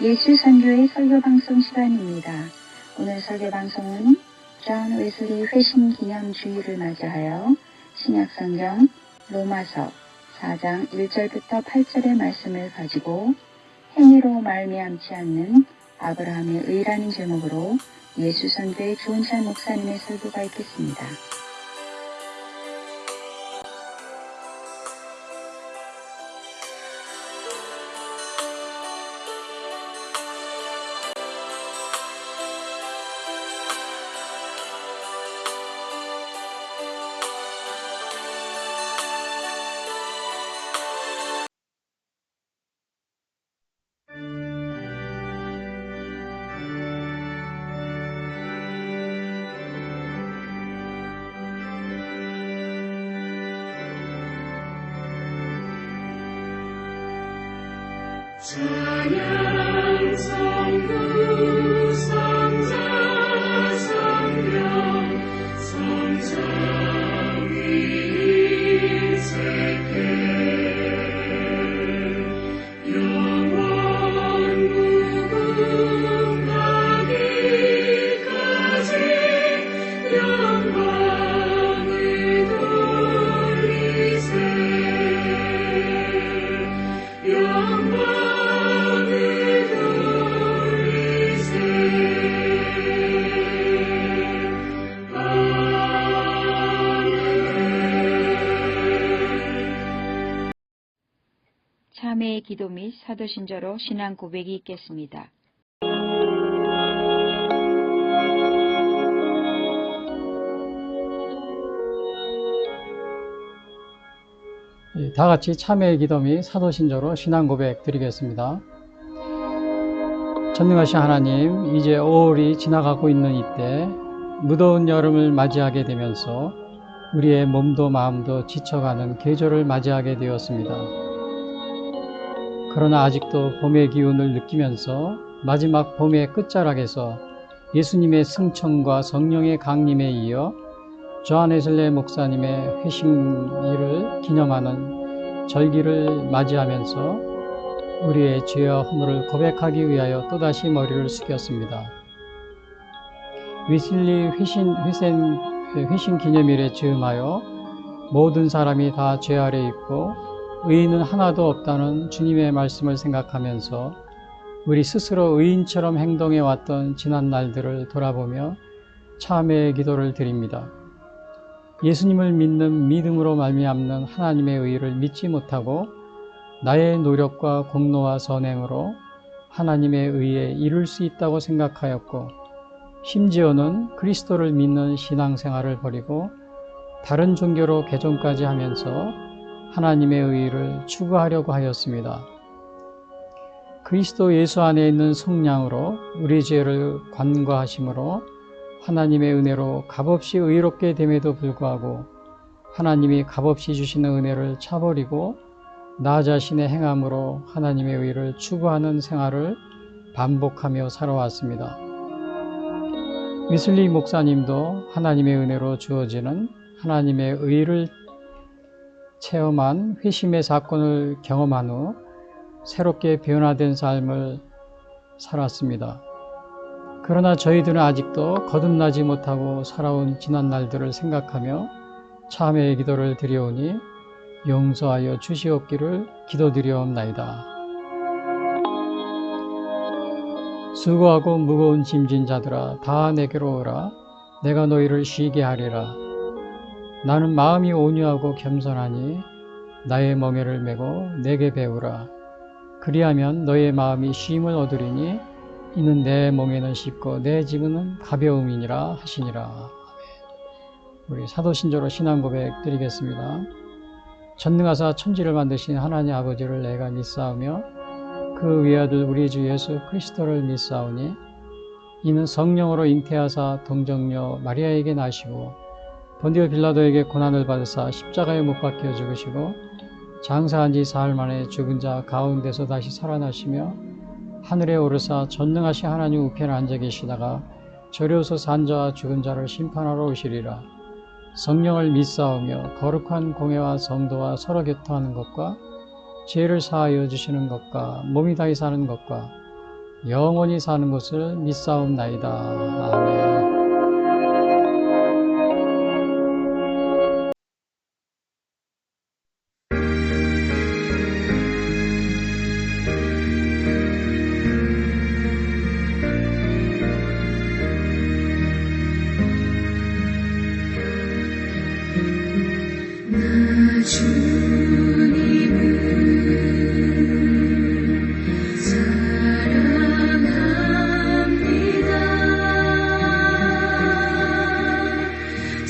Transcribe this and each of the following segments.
예수 선교의 설교방송 시간입니다. 오늘 설교방송은 존 웨슬리 회심 기념 주일을 맞이하여 신약성경 로마서 4장 1절부터 8절의 말씀을 가지고 행위로 말미암지 않는 아브라함의 의라는 제목으로 예수 선교의 조은찬 목사님의 설교가 있겠습니다. 찬양 성부 성자 성령 성장이 일체해 영원 무궁하기까지 영광을 돌리세 영광 참회의 기도 및 사도신조로 신앙 고백이 있겠습니다. 다 같이 참회의 기도 및 사도신조로 신앙 고백 드리겠습니다. 전능하신 하나님, 이제 5월이 지나가고 있는 이때 무더운 여름을 맞이하게 되면서 우리의 몸도 마음도 지쳐가는 계절을 맞이하게 되었습니다. 그러나 아직도 봄의 기운을 느끼면서 마지막 봄의 끝자락에서 예수님의 승천과 성령의 강림에 이어 존 웨슬리 목사님의 회심일을 기념하는 절기를 맞이하면서 우리의 죄와 허물을 고백하기 위하여 또다시 머리를 숙였습니다. 웨슬리 회심 기념일에 즈음하여 모든 사람이 다 죄 아래 있고 의인은 하나도 없다는 주님의 말씀을 생각하면서 우리 스스로 의인처럼 행동해 왔던 지난 날들을 돌아보며 참회의 기도를 드립니다. 예수님을 믿는 믿음으로 말미암는 하나님의 의를 믿지 못하고 나의 노력과 공로와 선행으로 하나님의 의에 이룰 수 있다고 생각하였고 심지어는 그리스도를 믿는 신앙생활을 버리고 다른 종교로 개종까지 하면서 하나님의 의를 추구하려고 하였습니다. 그리스도 예수 안에 있는 성량으로 우리 죄를 관과하심으로 하나님의 은혜로 값없이 의롭게 됨에도 불구하고 하나님이 값없이 주시는 은혜를 차버리고 나 자신의 행함으로 하나님의 의를 추구하는 생활을 반복하며 살아왔습니다. 웨슬리 목사님도 하나님의 은혜로 주어지는 하나님의 의를 체험한 회심의 사건을 경험한 후 새롭게 변화된 삶을 살았습니다. 그러나 저희들은 아직도 거듭나지 못하고 살아온 지난 날들을 생각하며 참회의 기도를 드려오니 용서하여 주시옵기를 기도드려옵나이다. 수고하고 무거운 짐진 자들아 다 내게로 오라. 내가 너희를 쉬게 하리라. 나는 마음이 온유하고 겸손하니 나의 멍에를 메고 내게 배우라. 그리하면 너의 마음이 쉼을 얻으리니 이는 내 멍에는 쉽고 내 짐은 가벼움이니라 하시니라. 아멘. 우리 사도신조로 신앙 고백 드리겠습니다. 전능하사 천지를 만드신 하나님 아버지를 내가 믿사오며 그 외아들 우리 주 예수 그리스도를 믿사오니 이는 성령으로 잉태하사 동정녀 마리아에게 나시고 본디오 빌라도에게 고난을 받으사 십자가에 못 박혀 죽으시고 장사한 지 사흘 만에 죽은 자 가운데서 다시 살아나시며 하늘에 오르사 전능하신 하나님 우편에 앉아 계시다가 저려서 산 자와 죽은 자를 심판하러 오시리라. 성령을 믿사오며 거룩한 공예와 성도와 서로 교통하는 것과 죄를 사하여 주시는 것과 몸이 다히 사는 것과 영원히 사는 것을 믿사옵나이다. 아멘.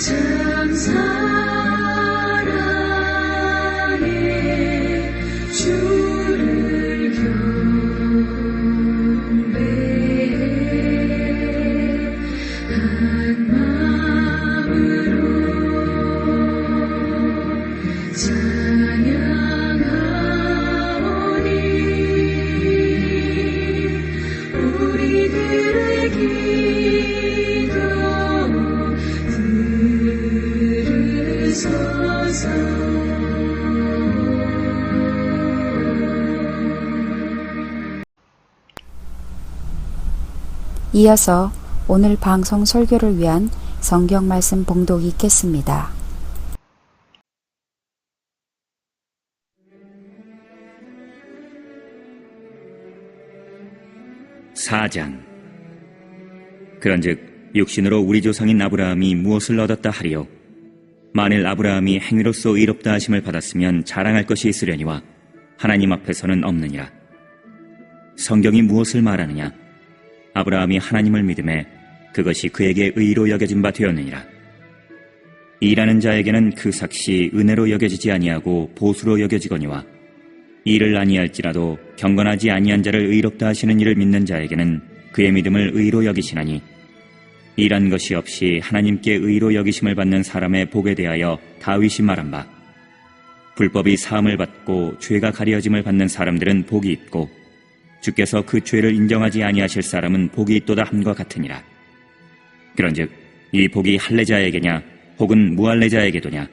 참 사랑해 주를 경배해 한 마음으로 찬양하오니 우리들의 기도 이어서 오늘 방송 설교를 위한 성경 말씀 봉독이 있겠습니다. 사장. 그런즉 육신으로 우리 조상인 아브라함이 무엇을 얻었다 하리요? 만일 아브라함이 행위로서 의롭다 하심을 받았으면 자랑할 것이 있으려니와 하나님 앞에서는 없느니라. 성경이 무엇을 말하느냐? 아브라함이 하나님을 믿음에 그것이 그에게 의로 여겨진 바 되었느니라. 일하는 자에게는 그 삭시 은혜로 여겨지지 아니하고 보수로 여겨지거니와 일을 아니할지라도 경건하지 아니한 자를 의롭다 하시는 이를 믿는 자에게는 그의 믿음을 의로 여기시나니 일한 것이 없이 하나님께 의로 여기심을 받는 사람의 복에 대하여 다윗이 말한 바 불법이 사함을 받고 죄가 가려짐을 받는 사람들은 복이 있고 주께서 그 죄를 인정하지 아니하실 사람은 복이 있도다 함과 같으니라. 그런즉 이 복이 할례자에게냐 혹은 무할례자에게도냐?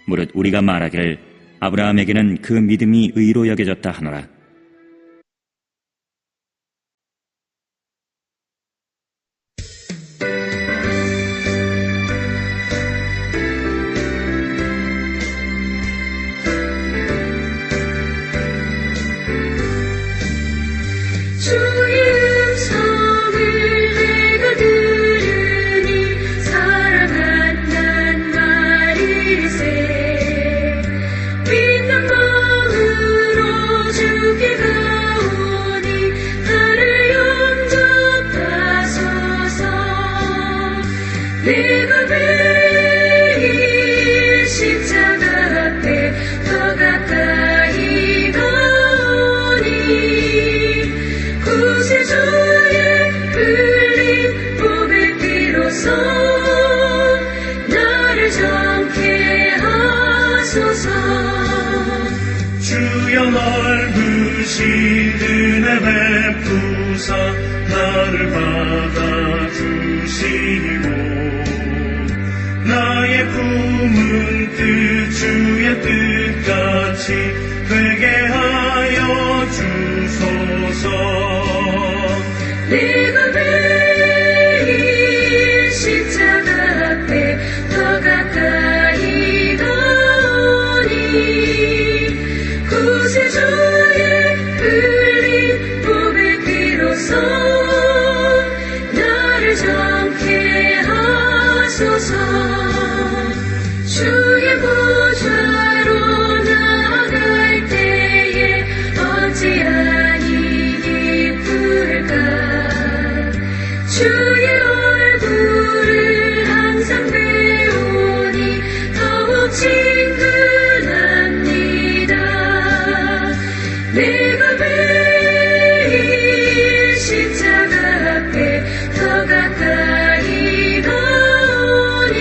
무릇 우리가 말하기를 아브라함에게는 그 믿음이 의로 여겨졌다 하노라. 주의 음성을 내가 들으니 사랑한단 말일세 믿는 마음으로 주께 가오니 나를 영접하소서 내가 매일 십자가 앞에 더 가까이 가오니 구세주의 흘린 몸의 피로써 나를 정케 하소서 주여 넓으신 은혜 베푸사 나를 받아주시고 나의 품은 뜻 주의 뜻같이 되게 하여 주소서 내가 매일 십자가 앞에 더 가까이 가오니 구세주의 흘린 몸의 피로써 나를 정케 하소서 주의 보좌로 나아갈 때에 어찌하니 기쁠까 주의 얼굴을 항상 배우니 더욱 친근합니다 내가 매일 십자가 앞에 더 가까이 가오니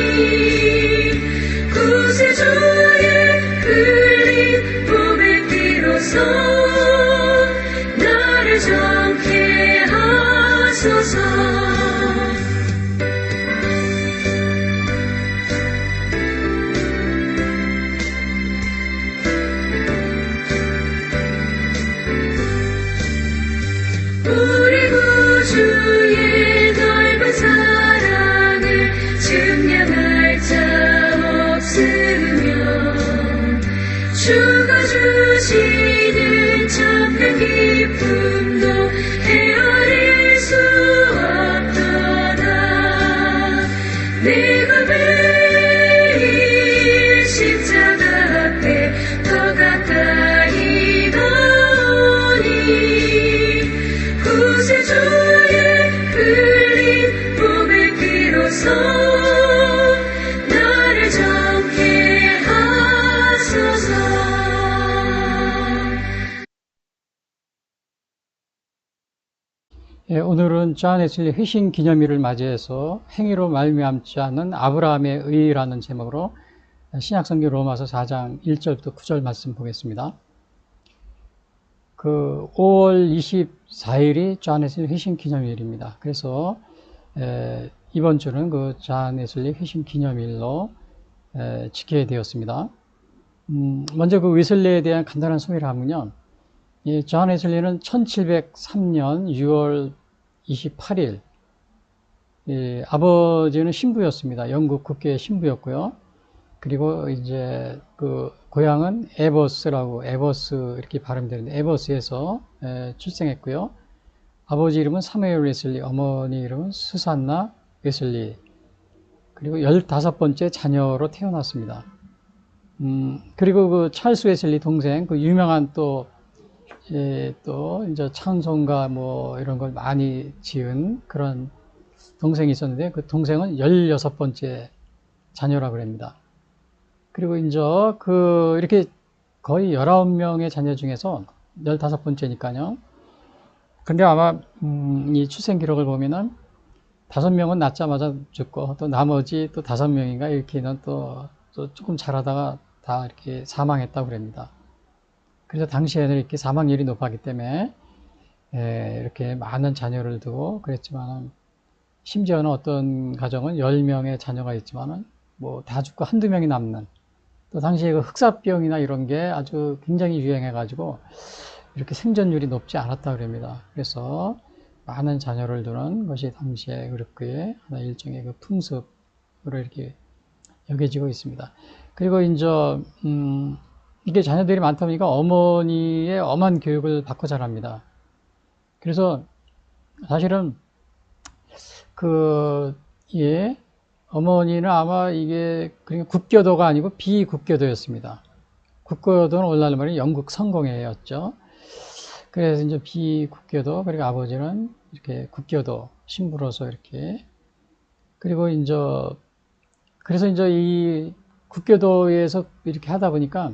내가 매일 십자가 앞에 더 가까이 가오니 구세주의 흘린 몸의 피로써 나를 정케 하소서. 예, 오늘은 존 웨슬리 회심 기념일을 맞이해서 행위로 말미암지 않는 아브라함의 의라는 제목으로 신약성경 로마서 4장 1절부터 9절 말씀 보겠습니다. 5월 24일이 존 웨슬리 회심 기념일입니다. 그래서 이번 주는 존 웨슬리 회심 기념일로 지키게 되었습니다. 먼저 웨슬리에 대한 간단한 소개를 하면요. 존 웨슬리는 1703년 6월 28일, 아버지는 신부였습니다. 영국 국교의 신부였고요. 그리고 이제 고향은 에버스 이렇게 발음되는데 에버스에서 출생했고요. 아버지 이름은 사무엘 웨슬리, 어머니 이름은 수산나 웨슬리. 그리고 15번째 자녀로 태어났습니다. 그리고 찰스 웨슬리 동생, 유명한 또 이제 찬송가 이런 걸 많이 지은 그런 동생이 있었는데 그 동생은 16번째 자녀라고 합니다. 그리고 이제 이렇게 거의 19명의 자녀 중에서 15번째니까요. 근데 아마 이 출생 기록을 보면은 5명은 낳자마자 죽고 또 나머지 또 5명인가 이렇게는 또 조금 자라다가 다 이렇게 사망했다고 합니다. 그래서 당시에는 이렇게 사망률이 높았기 때문에 이렇게 많은 자녀를 두고 그랬지만은 심지어는 어떤 가정은 10명의 자녀가 있지만은 다 죽고 한두 명이 남는, 또 당시에 흑사병이나 이런 게 아주 굉장히 유행해가지고 이렇게 생존율이 높지 않았다고 합니다. 그래서 많은 자녀를 두는 것이 당시에 그렇게 일종의 풍습으로 이렇게 여겨지고 있습니다. 그리고 이제 이게 자녀들이 많다 보니까 어머니의 엄한 교육을 받고 자랍니다. 그래서 사실은 어머니는 아마 이게 그러니까 국교도가 아니고 비국교도였습니다. 국교도는 오늘날 말이 영국 성공회였죠. 그래서 이제 비국교도, 그리고 아버지는 이렇게 국교도 신부로서 이렇게, 그리고 그래서 이제 이 국교도에서 이렇게 하다 보니까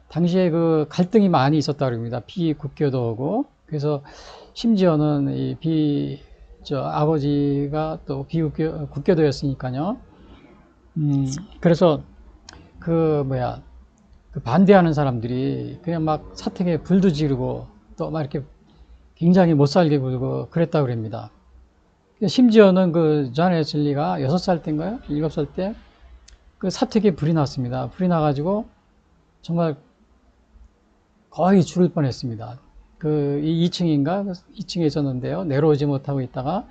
당시에 갈등이 많이 있었다고 합니다. 비국교도하고. 그래서 심지어는 아버지가 또 국교도였으니까요. 그래서 반대하는 사람들이 그냥 막 사택에 불도 지르고 또 막 이렇게 굉장히 못 살게 굴고 그랬다고 합니다. 심지어는 존 웨슬리가 6살 때인가요? 7살 때 사택에 불이 났습니다. 불이 나가지고 정말 거의 죽을 뻔했습니다. 2층에 있었는데요. 내려오지 못하고 있다가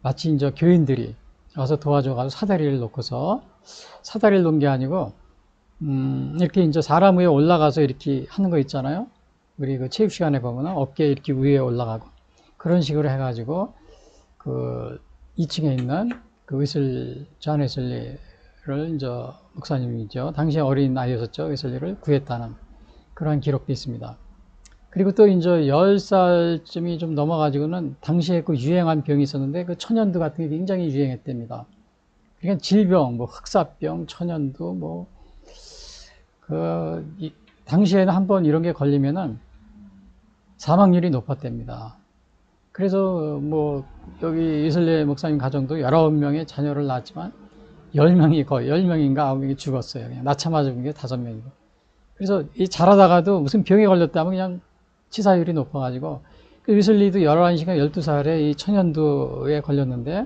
마치 이제 교인들이 와서 도와줘가지고 사다리를 놓고서, 사다리를 놓은 게 아니고 이렇게 이제 사람 위에 올라가서 이렇게 하는 거 있잖아요. 우리 체육 시간에 보면은 어깨 이렇게 위에 올라가고 그런 식으로 해가지고 2층에 있는 존 웨슬리를 이제 목사님이죠. 당시에 어린 아이였었죠. 웨슬리를 구했다는 그런 기록도 있습니다. 그리고 또 이제 10살쯤이 좀 넘어가지고는 당시에 유행한 병이 있었는데 천연두 같은 게 굉장히 유행했답니다. 그러니까 질병, 흑사병, 천연두, 당시에는 한번 이런 게 걸리면은 사망률이 높았답니다. 그래서 여기 웨슬리 목사님 가정도 19명의 자녀를 낳았지만 10명이 거의 10명인가 9명이 죽었어요. 그냥 낳자마자 죽은 게 5명이고. 그래서 자라다가도 무슨 병에 걸렸다면 그냥 치사율이 높아가지고, 웨슬리도 11시간 12살에 이 천연두에 걸렸는데,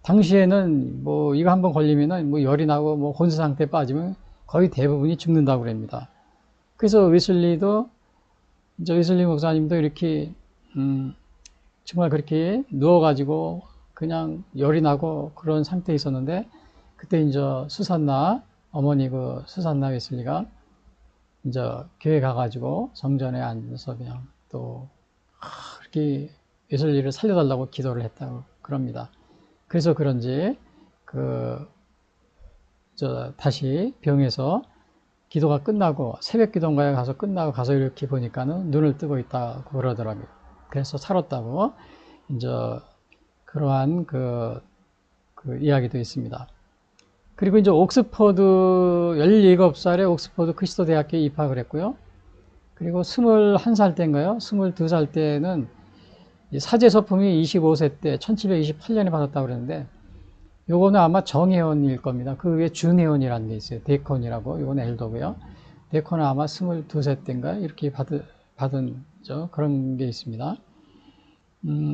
당시에는 이거 한번 걸리면은 열이 나고 혼수 상태에 빠지면 거의 대부분이 죽는다고 합니다. 그래서 웨슬리 목사님도 이렇게, 정말 그렇게 누워가지고 그냥 열이 나고 그런 상태에 있었는데, 그때 이제 어머니 수산나 웨슬리가 이제 교회 가가지고 성전에 앉아서 그냥 또 그렇게 웨슬리를 살려달라고 기도를 했다고 그럽니다. 그래서 그런지 다시 병에서 기도가 끝나고 새벽 기도인가에 가서 이렇게 보니까는 눈을 뜨고 있다고 그러더라고요. 그래서 살았다고 이제 그러한 그 이야기도 있습니다. 그리고 이제 옥스퍼드 17살에 옥스퍼드 크리스도 대학교에 입학을 했고요. 그리고 21살 때인가요? 22살 때는 사제 서품이 25세 때 1728년에 받았다고 그랬는데 요거는 아마 정혜원일 겁니다. 그 위에 준혜원이라는 게 있어요. 데이컨이라고. 요건 엘더고요. 데이컨은 아마 22세 때인가 이렇게 받은 그런 게 있습니다.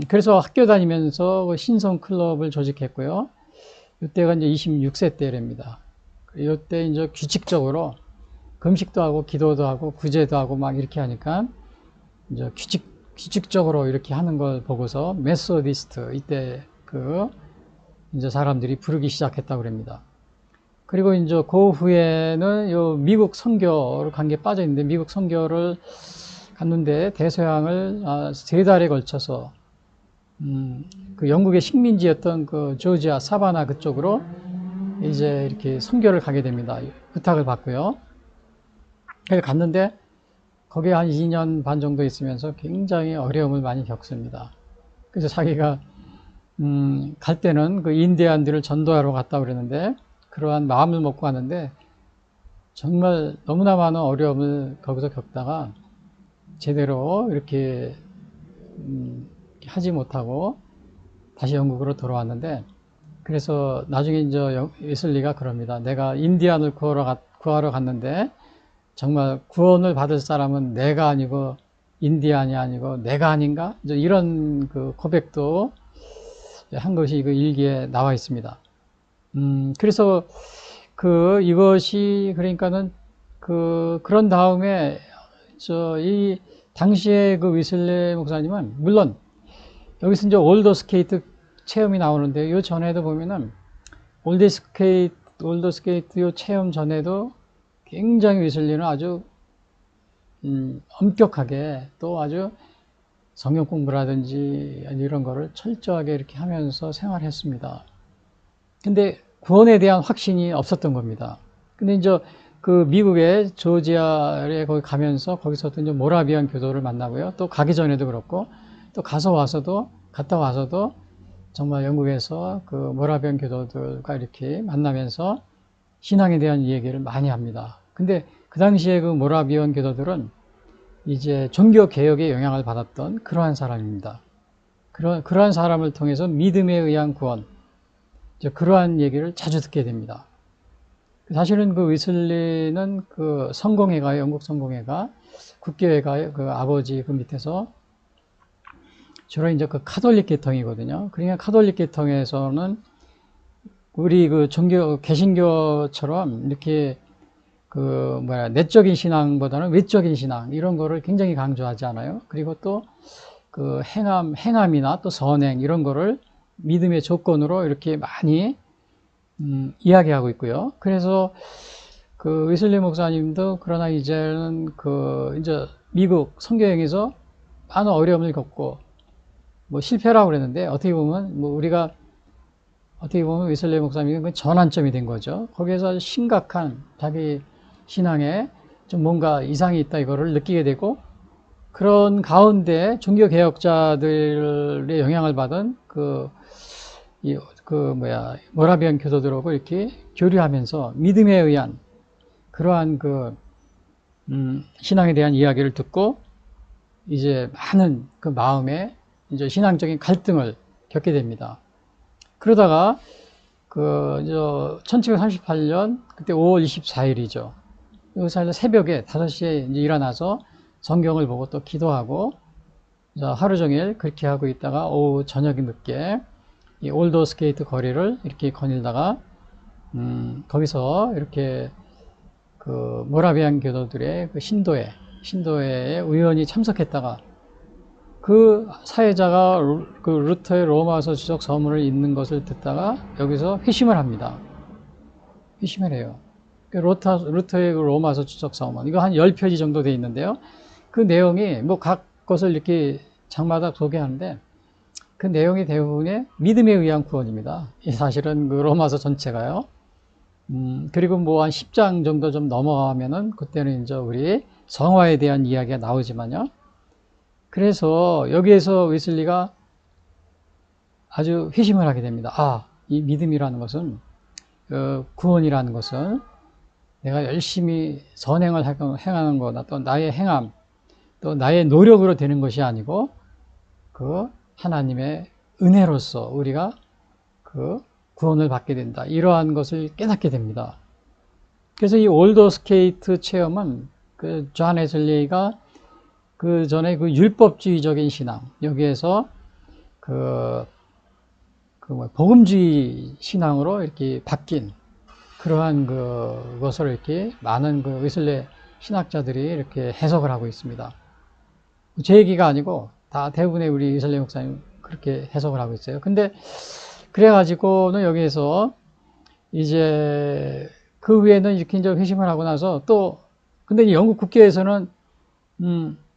그래서 학교 다니면서 신성 클럽을 조직했고요. 이때가 이제 26세 때랍니다. 이때 이제 규칙적으로 금식도 하고 기도도 하고 구제도 하고 막 이렇게 하니까 이제 규칙적으로 이렇게 하는 걸 보고서 메소디스트 이때 이제 사람들이 부르기 시작했다고 그럽니다. 그리고 이제 그 후에는 요 미국 선교를 간 게 빠져 있는데 미국 선교를 갔는데 대서양을 3달에 걸쳐서 그 영국의 식민지였던 그 조지아 사바나 그쪽으로 이제 이렇게 선교를 가게 됩니다. 부탁을 받고요. 그래서 갔는데 거기에 한 2년 반 정도 있으면서 굉장히 어려움을 많이 겪습니다. 그래서 자기가 갈 때는 그 인디안들을 전도하러 갔다 그랬는데 그러한 마음을 먹고 가는데 정말 너무나 많은 어려움을 거기서 겪다가 제대로 이렇게 하지 못하고 다시 영국으로 돌아왔는데 그래서 나중에 이제 웨슬리가 그럽니다. 내가 인디안을 구하러 갔는데 정말 구원을 받을 사람은 내가 아니고 인디안이 아니고 내가 아닌가? 이런 그 고백도 한 것이 그 일기에 나와 있습니다. 그래서 이것이 그러니까는 그런 다음에 이 당시에 그 웨슬리 목사님은 물론 여기서 이제 올더 스케이트 체험이 나오는데 요 전에도 보면은 올더 스케이트 요 체험 전에도 굉장히 웨슬리는 아주 엄격하게 또 아주 성경 공부라든지 이런 거를 철저하게 이렇게 하면서 생활했습니다. 근데 구원에 대한 확신이 없었던 겁니다. 근데 이제 그 미국의 조지아에 거기 가면서 거기서도 이제 모라비안 교도를 만나고요. 또 가기 전에도 그렇고 또 갔다 와서도 정말 영국에서 그 모라비안 교도들과 이렇게 만나면서 신앙에 대한 얘기를 많이 합니다. 근데 그 당시에 그 모라비안 교도들은 이제 종교 개혁에 영향을 받았던 그러한 사람입니다. 그러한 사람을 통해서 믿음에 의한 구원, 그러한 얘기를 자주 듣게 됩니다. 사실은 그 웨슬리는 그 성공회가, 영국 성공회가, 국교회가 그 아버지 그 밑에서 주로 이제 그 카톨릭 계통이거든요. 그러니까 카톨릭 계통에서는 우리 그 개신교처럼 이렇게 내적인 신앙보다는 외적인 신앙, 이런 거를 굉장히 강조하지 않아요. 그리고 또 그 행함이나 또 선행, 이런 거를 믿음의 조건으로 이렇게 많이 이야기하고 있고요. 그래서 그 웨슬리 목사님도 그러나 이제는 이제 미국 선교행에서 많은 어려움을 겪고 실패라고 그랬는데 어떻게 보면 우리가 웨슬리 목사님이 전환점이 된 거죠. 거기에서 심각한 자기 신앙에 좀 뭔가 이상이 있다 이거를 느끼게 되고 그런 가운데 종교개혁자들의 영향을 받은 모라비안 교도들하고 이렇게 교류하면서 믿음에 의한 그러한 신앙에 대한 이야기를 듣고 이제 많은 그 마음에 이제 신앙적인 갈등을 겪게 됩니다. 그러다가 1738년 그때 5월 24일이죠. 여기서 새벽에 5시에 이제 일어나서 성경을 보고 또 기도하고 하루 종일 그렇게 하고 있다가 오후 저녁이 늦게 이 올더 스케이트 거리를 이렇게 거닐다가 거기서 이렇게 그 모라비안 교도들의 그 신도회에 우연히 참석했다가 그 사회자가 그 루터의 로마서 주석 서문을 읽는 것을 듣다가 여기서 회심을 합니다. 회심을 해요. 루터의 그 로마서 주석 서문, 이거 한 10페이지 정도 돼 있는데요. 그 내용이 각 것을 이렇게 장마다 소개하는데 그 내용이 대부분의 믿음에 의한 구원입니다. 이 사실은 그 로마서 전체가요. 그리고 뭐 한 10장 정도 좀 넘어가면은 그때는 이제 우리 성화에 대한 이야기가 나오지만요. 그래서 여기에서 웨슬리가 아주 회심을 하게 됩니다. 아, 이 믿음이라는 것은, 구원이라는 것은 내가 열심히 선행을 행하는 거나 또 나의 행함, 또 나의 노력으로 되는 것이 아니고 그 하나님의 은혜로서 우리가 그 구원을 받게 된다. 이러한 것을 깨닫게 됩니다. 그래서 이 올더 스케이트 체험은 그 존 웨슬리가 그 전에 그 율법주의적인 신앙, 여기에서 복음주의 신앙으로 이렇게 바뀐 그러한 그것을 이렇게 많은 그 웨슬리 신학자들이 이렇게 해석을 하고 있습니다. 제 얘기가 아니고 다 대부분의 우리 웨슬리 목사님 그렇게 해석을 하고 있어요. 근데 그래가지고는 여기에서 이제 그 위에는 이렇게 이제 회심을 하고 나서 또 근데 영국 국교에서는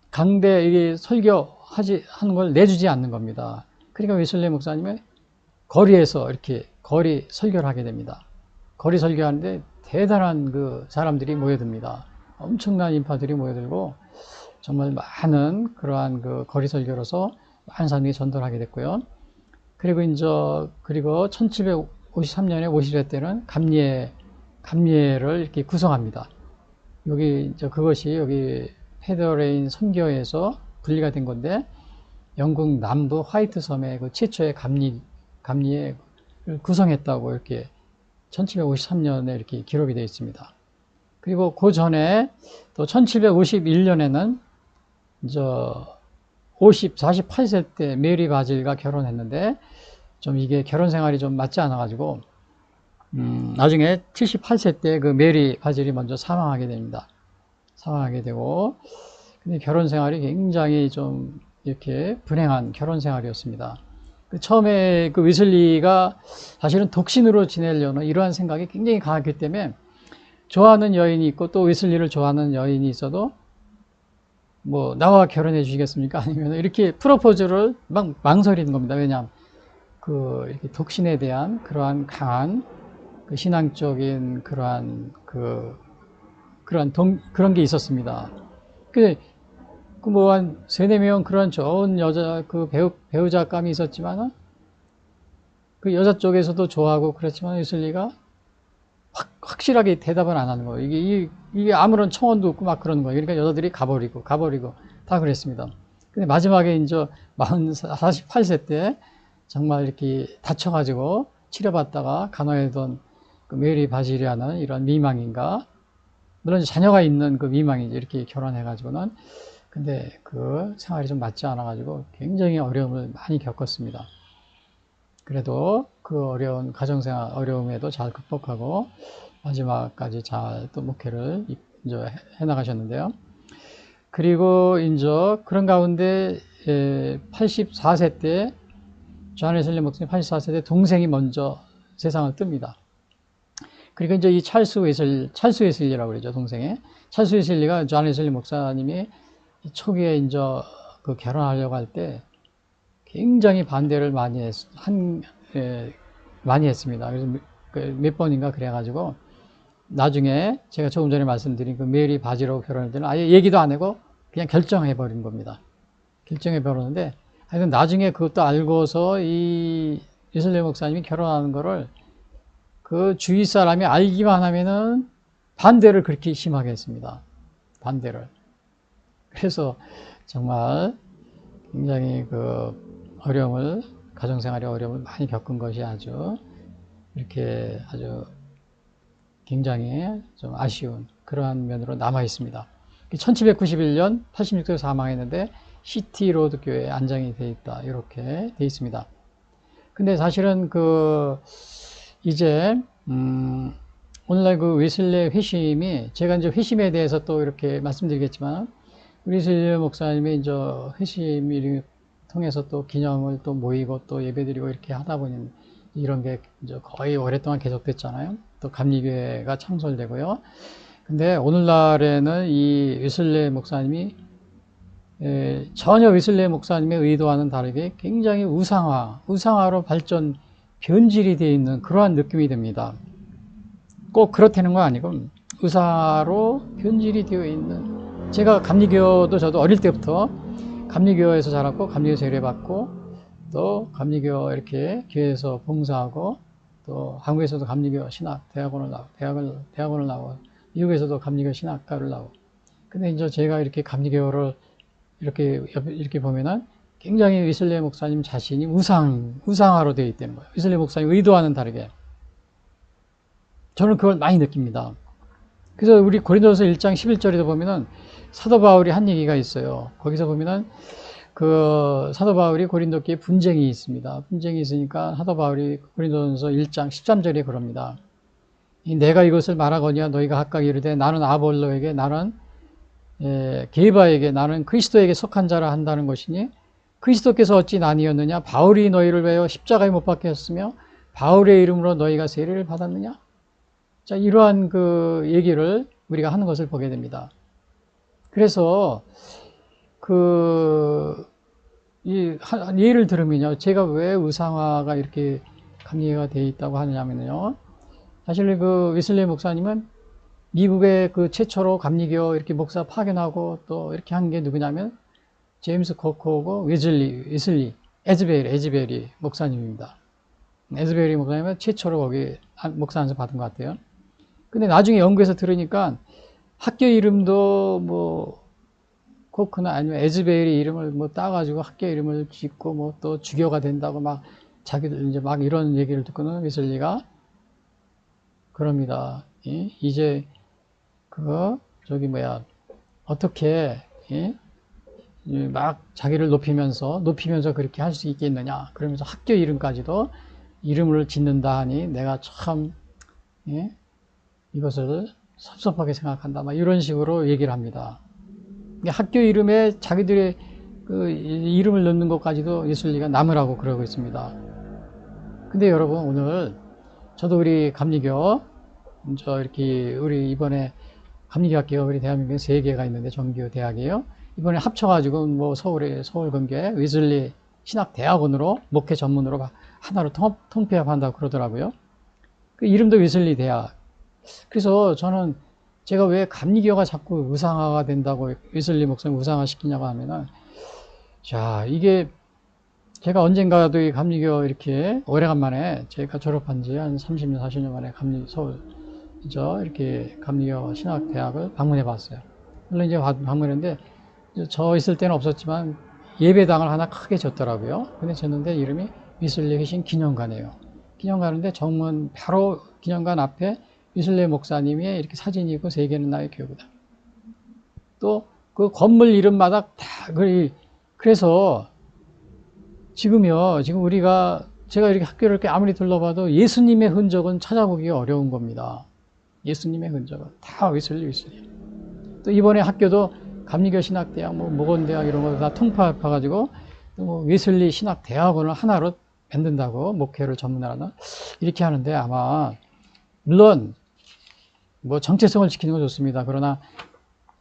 강대 이게 하는 걸 내주지 않는 겁니다. 그러니까 웨슬리 목사님의 거리에서 이렇게 거리 설교를 하게 됩니다. 거리 설교하는데 대단한 그 사람들이 모여듭니다. 엄청난 인파들이 모여들고 정말 많은 그러한 그 거리 설교로서 많은 사람들이 전도하게 됐고요. 그리고 1753년에 50회 때는 감리회를 이렇게 구성합니다. 그것이 여기 페더레인 선교에서 분리가 된 건데 영국 남부 화이트 섬의 그 최초의 감리회를 구성했다고 이렇게 1753년에 이렇게 기록이 되어 있습니다. 그리고 그 전에 또 1751년에는 48세 때 메리 바질과 결혼했는데 좀 이게 결혼 생활이 좀 맞지 않아가지고 나중에 78세 때 그 메리 바질이 먼저 사망하게 됩니다. 사망하게 되고 근데 결혼 생활이 굉장히 좀 이렇게 불행한 결혼 생활이었습니다. 처음에 그 웨슬리가 사실은 독신으로 지내려는 이러한 생각이 굉장히 강했기 때문에 좋아하는 여인이 있고 또 웨슬리를 좋아하는 여인이 있어도 뭐 나와 결혼해 주시겠습니까? 아니면 이렇게 프로포즈를 막 망설이는 겁니다. 왜냐하면 이렇게 독신에 대한 그러한 강한 그 신앙적인 그런 게 있었습니다. 뭐 한 3-4명 그런 좋은 여자 배우자감이 있었지만은 그 여자 쪽에서도 좋아하고 그렇지만 웨슬리가 확실하게 대답을 안 하는 거예요. 이게 아무런 청원도 없고 막 그러는 거예요. 그러니까 여자들이 가버리고 다 그랬습니다. 근데 마지막에 이제 48세 때 정말 이렇게 다쳐가지고 치료받다가 간호해던 그 메리 바질이라는 이런 미망인가, 물론 자녀가 있는 그 미망이지 이렇게 결혼해가지고는 근데 그 생활이 좀 맞지 않아가지고 굉장히 어려움을 많이 겪었습니다. 그래도 그 어려운 가정생활 어려움에도 잘 극복하고 마지막까지 잘 또 목회를 이제 해나가셨는데요. 그리고 이제 그런 가운데 84세 때 존 웨슬리 목사님 84세 때 동생이 먼저 세상을 뜹니다. 그리고 이제 이 찰스 웨슬리라고 그러죠, 동생의. 찰스 웨슬리가 존 웨슬리 목사님이 초기에 이제 그 결혼하려고 할 때 굉장히 반대를 많이 했습니다. 그래서 몇 번인가 그래가지고 나중에 제가 조금 전에 말씀드린 그 메리 바지로 결혼할 때는 아예 얘기도 안 하고 그냥 결정해버린 겁니다. 결정해버렸는데 하여튼 나중에 그것도 알고서 이 웨슬리 목사님이 결혼하는 거를 그 주위 사람이 알기만 하면은 반대를 그렇게 심하게 했습니다. 반대를. 그래서 정말 굉장히 가정생활의 어려움을 많이 겪은 것이 아주 굉장히 좀 아쉬운 그러한 면으로 남아 있습니다. 1791년 86세에 사망했는데 시티로드 교회에 안장이 되어 있다. 이렇게 되어 있습니다. 근데 사실은 이제 오늘날 그 웨슬리 회심이 제가 이제 회심에 대해서 또 이렇게 말씀드리겠지만 우리 웨슬리 목사님이 이제 회심을 통해서 또 기념을 또 모이고 또 예배드리고 이렇게 하다 보니 이런 게 이제 거의 오랫동안 계속됐잖아요. 또 감리교회가 창설되고요. 근데 오늘날에는 이 웨슬리 목사님이 전혀 웨슬리 목사님의 의도와는 다르게 굉장히 우상화로 변질이 되어 있는 그러한 느낌이 듭니다. 꼭 그렇다는 건 아니고 의사로 변질이 되어 있는, 제가 감리교도 저도 어릴 때부터 감리교에서 자랐고 감리교 세례받고 또 감리교 이렇게 교회에서 봉사하고 또 한국에서도 감리교 신학 대학원을 나오고 미국에서도 감리교 신학과를 나오고. 근데 이제 제가 이렇게 감리교를 이렇게 보면은 굉장히 웨슬리 목사님 자신이 우상화로 되어 있다는 거예요. 웨슬리 목사님 의도와는 다르게. 저는 그걸 많이 느낍니다. 그래서 우리 고린도서 1장 11절에도 보면은 사도 바울이 한 얘기가 있어요. 거기서 보면은 그 사도 바울이 고린도교에 분쟁이 있습니다. 분쟁이 있으니까 사도 바울이 고린도서 1장 13절에 그럽니다. 내가 이것을 말하거니와 너희가 각각 이르되 나는 아볼로에게, 나는 게바에게, 나는 그리스도에게 속한 자라 한다는 것이니 그리스도께서 어찌 나뉘었느냐? 바울이 너희를 외워 십자가에 못 박게 했으며 바울의 이름으로 너희가 세례를 받았느냐? 자, 이러한 그 얘기를 우리가 하는 것을 보게 됩니다. 그래서 예를 들으면요, 제가 왜 우상화가 이렇게 감리가 되어 있다고 하느냐면요, 사실 그 웨슬리 목사님은 미국의 그 최초로 감리교 이렇게 목사 파견하고 또 이렇게 한 게 누구냐면 제임스 코코하고 에즈베리 목사님입니다. 에즈베리 목사님은 최초로 거기 목사 안수 받은 것 같아요. 근데 나중에 연구해서 들으니까 학교 이름도 뭐 코크나 아니면 에즈베리 이름을 뭐 따가지고 학교 이름을 짓고 뭐 또 주교가 된다고 막 자기들 이제 막 이런 얘기를 듣고는 웨슬리가 그럽니다. 이제 어떻게 막 자기를 높이면서 그렇게 할 수 있겠느냐, 그러면서 학교 이름까지도 이름을 짓는다 하니 내가 참 이것을 섭섭하게 생각한다, 막 이런 식으로 얘기를 합니다. 학교 이름에 자기들의 그 이름을 넣는 것까지도 웨슬리가 남으라고 그러고 있습니다. 근데 여러분, 오늘 저도 우리 감리교 이렇게 우리 이번에 감리교 학교가 우리 대한민국에 3개가 있는데 정규 대학이에요. 이번에 합쳐가지고 뭐 서울건교회 웨슬리 신학대학원으로 목회 전문으로 하나로 통폐합한다고 그러더라고요. 그 이름도 웨슬리 대학. 그래서 저는 제가 왜 감리교가 자꾸 우상화가 된다고 웨슬리 목사님 우상화 시키냐고 하면은, 자, 이게 제가 언젠가도 이 감리교 이렇게 오래간만에 제가 졸업한 지 한 30년, 40년 만에 서울 이렇게 감리교 신학대학을 방문해 봤어요. 물론 이제 방문했는데 저 있을 때는 없었지만 예배당을 하나 크게 졌더라고요. 근데 졌는데 이름이 웨슬리 회신 기념관이에요. 기념관인데 정문 바로 기념관 앞에 웨슬리 목사님의 이렇게 사진이 있고 세계는 나의 교구다. 또 그 건물 이름마다 다 그래서 지금 제가 이렇게 학교를 이렇게 아무리 둘러봐도 예수님의 흔적은 찾아보기가 어려운 겁니다. 예수님의 흔적은 다 웨슬리. 또 이번에 학교도 감리교 신학대학, 뭐 모건대학 이런 거 다 통합해가지고 또 웨슬리 신학대학원을 하나로 만든다고 목회를 전문하는 이렇게 하는데, 아마 물론 뭐 정체성을 지키는 건 좋습니다. 그러나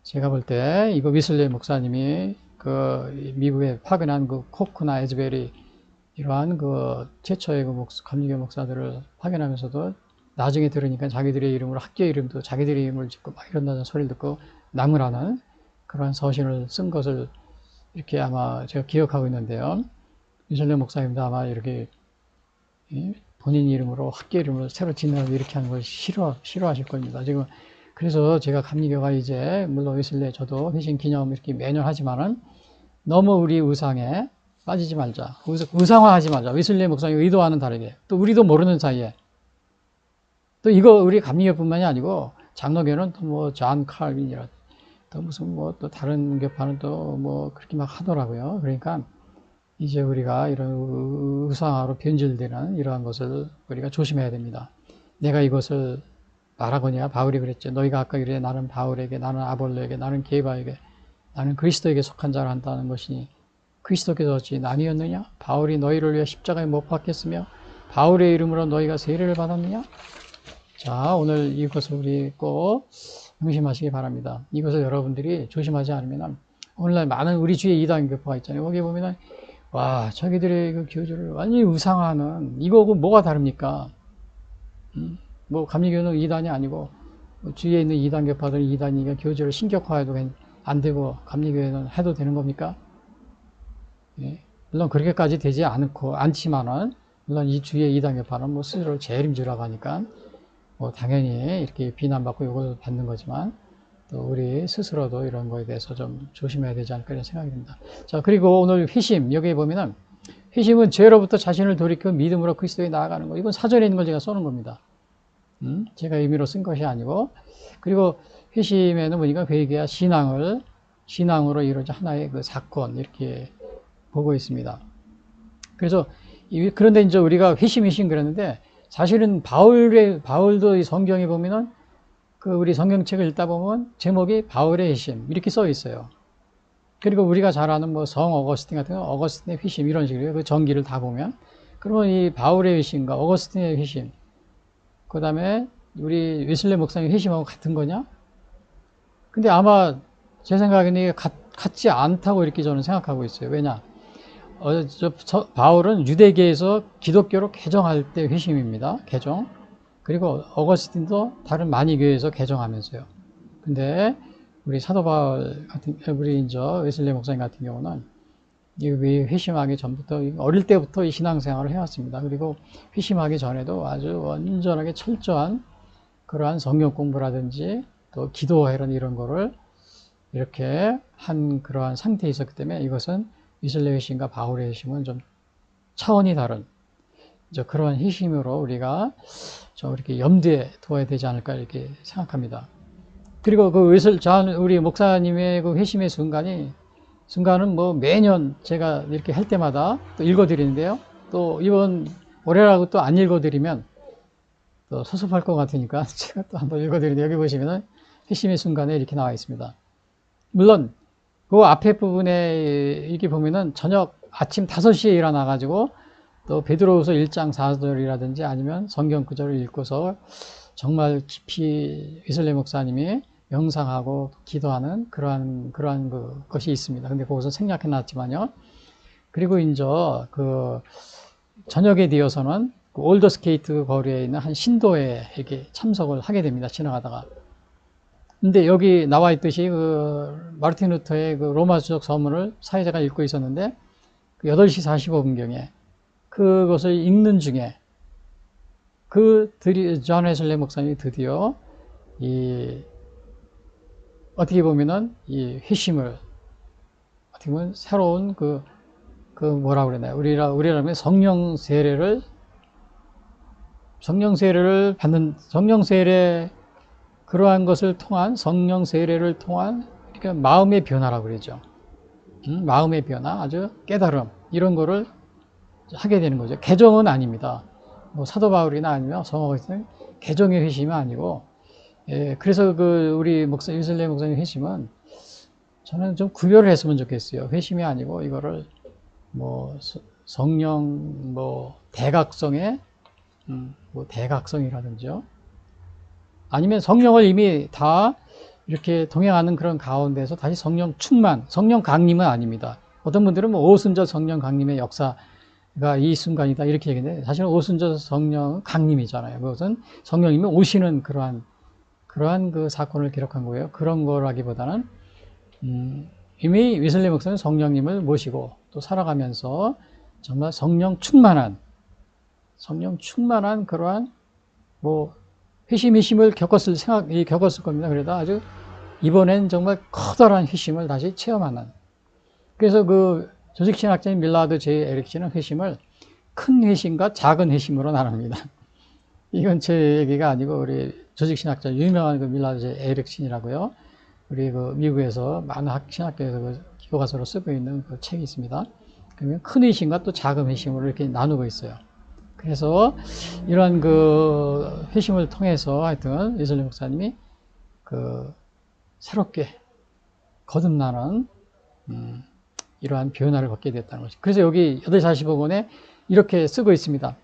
제가 볼 때 이거 웨슬리 목사님이 그 미국에 파견한 그 코크나 에즈베리 이러한 그 최초의 그 감리교 목사들을 파견하면서도 나중에 들으니까 자기들의 이름으로 학교 이름도 자기들의 이름을 짓고 막 이런다는 소리를 듣고 남으라는 그러한 서신을 쓴 것을 이렇게 아마 제가 기억하고 있는데요. 웨슬리 목사님도 아마 이렇게 본인 이름으로 학교 이름을 새로 짓는 이렇게 하는 걸 싫어하실 겁니다. 지금 그래서 제가 감리교가 이제 물론 웨슬리 저도 회신 기념 이렇게 매년 하지만은 너무 우리 우상에 빠지지 말자. 우상화하지 말자. 웨슬리 목사님 의도와는 다르게. 또 우리도 모르는 사이에. 또 이거 우리 감리교뿐만이 아니고 장로교는 또 뭐 존 칼빈이라 또 무슨 뭐 또 다른 교파는 또 뭐 그렇게 막 하더라고요. 그러니까 이제 우리가 이런 우상화로 변질되는 이러한 것을 우리가 조심해야 됩니다. 내가 이것을 말하거니와 바울이 그랬죠. 너희가 아까 이래 나는 바울에게, 나는 아볼로에게, 나는 게바에게, 나는 그리스도에게 속한 자를 한다는 것이니 그리스도께서 어찌 나뉘었느냐? 바울이 너희를 위해 십자가에 못 박혔으며 바울의 이름으로 너희가 세례를 받았느냐? 자, 오늘 이것을 우리 꼭 명심하시기 바랍니다. 이것을 여러분들이 조심하지 않으면 오늘날 많은 우리 주위에 이단 교파가 있잖아요. 거기 보면은 와, 자기들의 그 교주를 완전히 우상화하는 이거하고 뭐가 다릅니까? 뭐 감리교는 이단이 아니고 뭐 주위에 있는 이단 교파들은 이단이니까 교주를 신격화해도 안 되고 감리교회는 해도 되는 겁니까? 예. 물론 그렇게까지 되지 않지만은 물론 이 주위에 이단 교파는 뭐 스스로 재림주라고 하니까 뭐 당연히 이렇게 비난받고 이걸 받는 거지만 또 우리 스스로도 이런 거에 대해서 좀 조심해야 되지 않을까 이런 생각이 듭니다. 자, 그리고 오늘 회심, 여기에 보면은 회심은 죄로부터 자신을 돌이켜 믿음으로 그리스도에 나아가는 거. 이건 사전에 있는 걸 제가 써놓은 겁니다. 제가 의미로 쓴 것이 아니고. 그리고 회심에는 보니까 회개와 신앙으로 이루어진 하나의 그 사건, 이렇게 보고 있습니다. 그래서, 그런데 이제 우리가 회심 그랬는데, 사실은 바울도 이 성경에 보면은 그 우리 성경책을 읽다 보면 제목이 바울의 회심 이렇게 써 있어요. 그리고 우리가 잘 아는 뭐 성 어거스틴 같은 거 어거스틴의 회심 이런 식으로 그 전기를 다 보면 그러면 이 바울의 회심과 어거스틴의 회심 그 다음에 우리 웨슬레 목사님의 회심하고 같은 거냐? 근데 아마 제 생각에는 이게 같지 않다고 이렇게 저는 생각하고 있어요. 왜냐? 바울은 유대계에서 기독교로 개정할 때 회심입니다. 개정. 그리고 어거스틴도 다른 만이교에서 개정하면서요. 근데 우리 사도 바울 같은, 우리 이제 웨슬레 목사님 같은 경우는 이 회심하기 전부터 어릴 때부터 이 신앙생활을 해왔습니다. 그리고 회심하기 전에도 아주 완전하게 철저한 그러한 성경 공부라든지 또 기도회란 이런 거를 이렇게 한 그러한 상태에 있었기 때문에 이것은 웨슬레 회심과 바울의 회심은 좀 차원이 다른 이제 그런 회심으로 우리가 좀 이렇게 염두에 두어야 되지 않을까 이렇게 생각합니다. 그리고 그 우리 목사님의 그 회심의 순간은 뭐 매년 제가 이렇게 할 때마다 또 읽어드리는데요. 또 이번 올해라고 또 안 읽어드리면 또 섭섭할 것 같으니까 제가 또 한번 읽어드리는데 여기 보시면은 회심의 순간에 이렇게 나와 있습니다. 물론 그 앞에 부분에 이렇게 보면은 아침 5시에 일어나가지고 또 베드로후서 1장 4절이라든지 아니면 성경 구절을 읽고서 정말 깊이 웨슬레 목사님이 명상하고 기도하는 그러한 것이 있습니다. 근데 거기서 생략해 놨지만요. 그리고 이제 그 저녁에 되어서는 그 올더스케이트 거리에 있는 한 신도에 이렇게 참석을 하게 됩니다. 지나가다가. 근데 여기 나와 있듯이 그 마르틴 루터의 그 로마서적 서문을 사회자가 읽고 있었는데 그 8시 45분경에 그것을 읽는 중에 존 웨슬레 목사님이 드디어 어떻게 보면은 이 회심을 어떻게 보면 새로운 뭐라 그러나요? 우리라면 성령 세례를 받는 성령 세례 그러한 것을 통한 성령 세례를 통한 그러니까 마음의 변화라고 그러죠. 마음의 변화, 아주 깨달음 이런 거를 하게 되는 거죠. 개정은 아닙니다. 뭐 사도 바울이나 아니면 성어거스틴 개정의 회심이 아니고, 그래서 우리 웨슬레 목사님 회심은 저는 좀 구별을 했으면 좋겠어요. 회심이 아니고 이거를 뭐 성령 대각성의 대각성이라든지요. 아니면 성령을 이미 다 이렇게 동행하는 그런 가운데서 다시 성령 충만, 성령 강림은 아닙니다. 어떤 분들은 뭐 오순절 성령 강림의 역사가 이 순간이다 이렇게 얘기하는데 사실은 오순절 성령 강림이잖아요. 그것은 성령님이 오시는 그러한 그 사건을 기록한 거예요. 그런 거라기보다는 이미 웨슬레 목사는 성령님을 모시고 또 살아가면서 정말 성령 충만한 그러한 회심을 겪었을 겁니다. 그러다 아주 이번엔 정말 커다란 회심을 다시 체험하는. 그래서 그 조직신학자인 밀라드 J. 에릭슨은 회심을 큰 회심과 작은 회심으로 나눕니다. 이건 제 얘기가 아니고 우리 조직신학자 유명한 그 밀라드 J. 에릭슨이라고요. 우리 그 미국에서 많은 신학교에서 그 교과서로 쓰고 있는 그 책이 있습니다. 그러면 큰 회심과 또 작은 회심으로 이렇게 나누고 있어요. 그래서 이런 그 회심을 통해서 하여튼 웨슬레 목사님이 새롭게 거듭나는 이러한 변화를 갖게 됐다는 것이죠. 그래서 여기 8시 45분에 이렇게 쓰고 있습니다.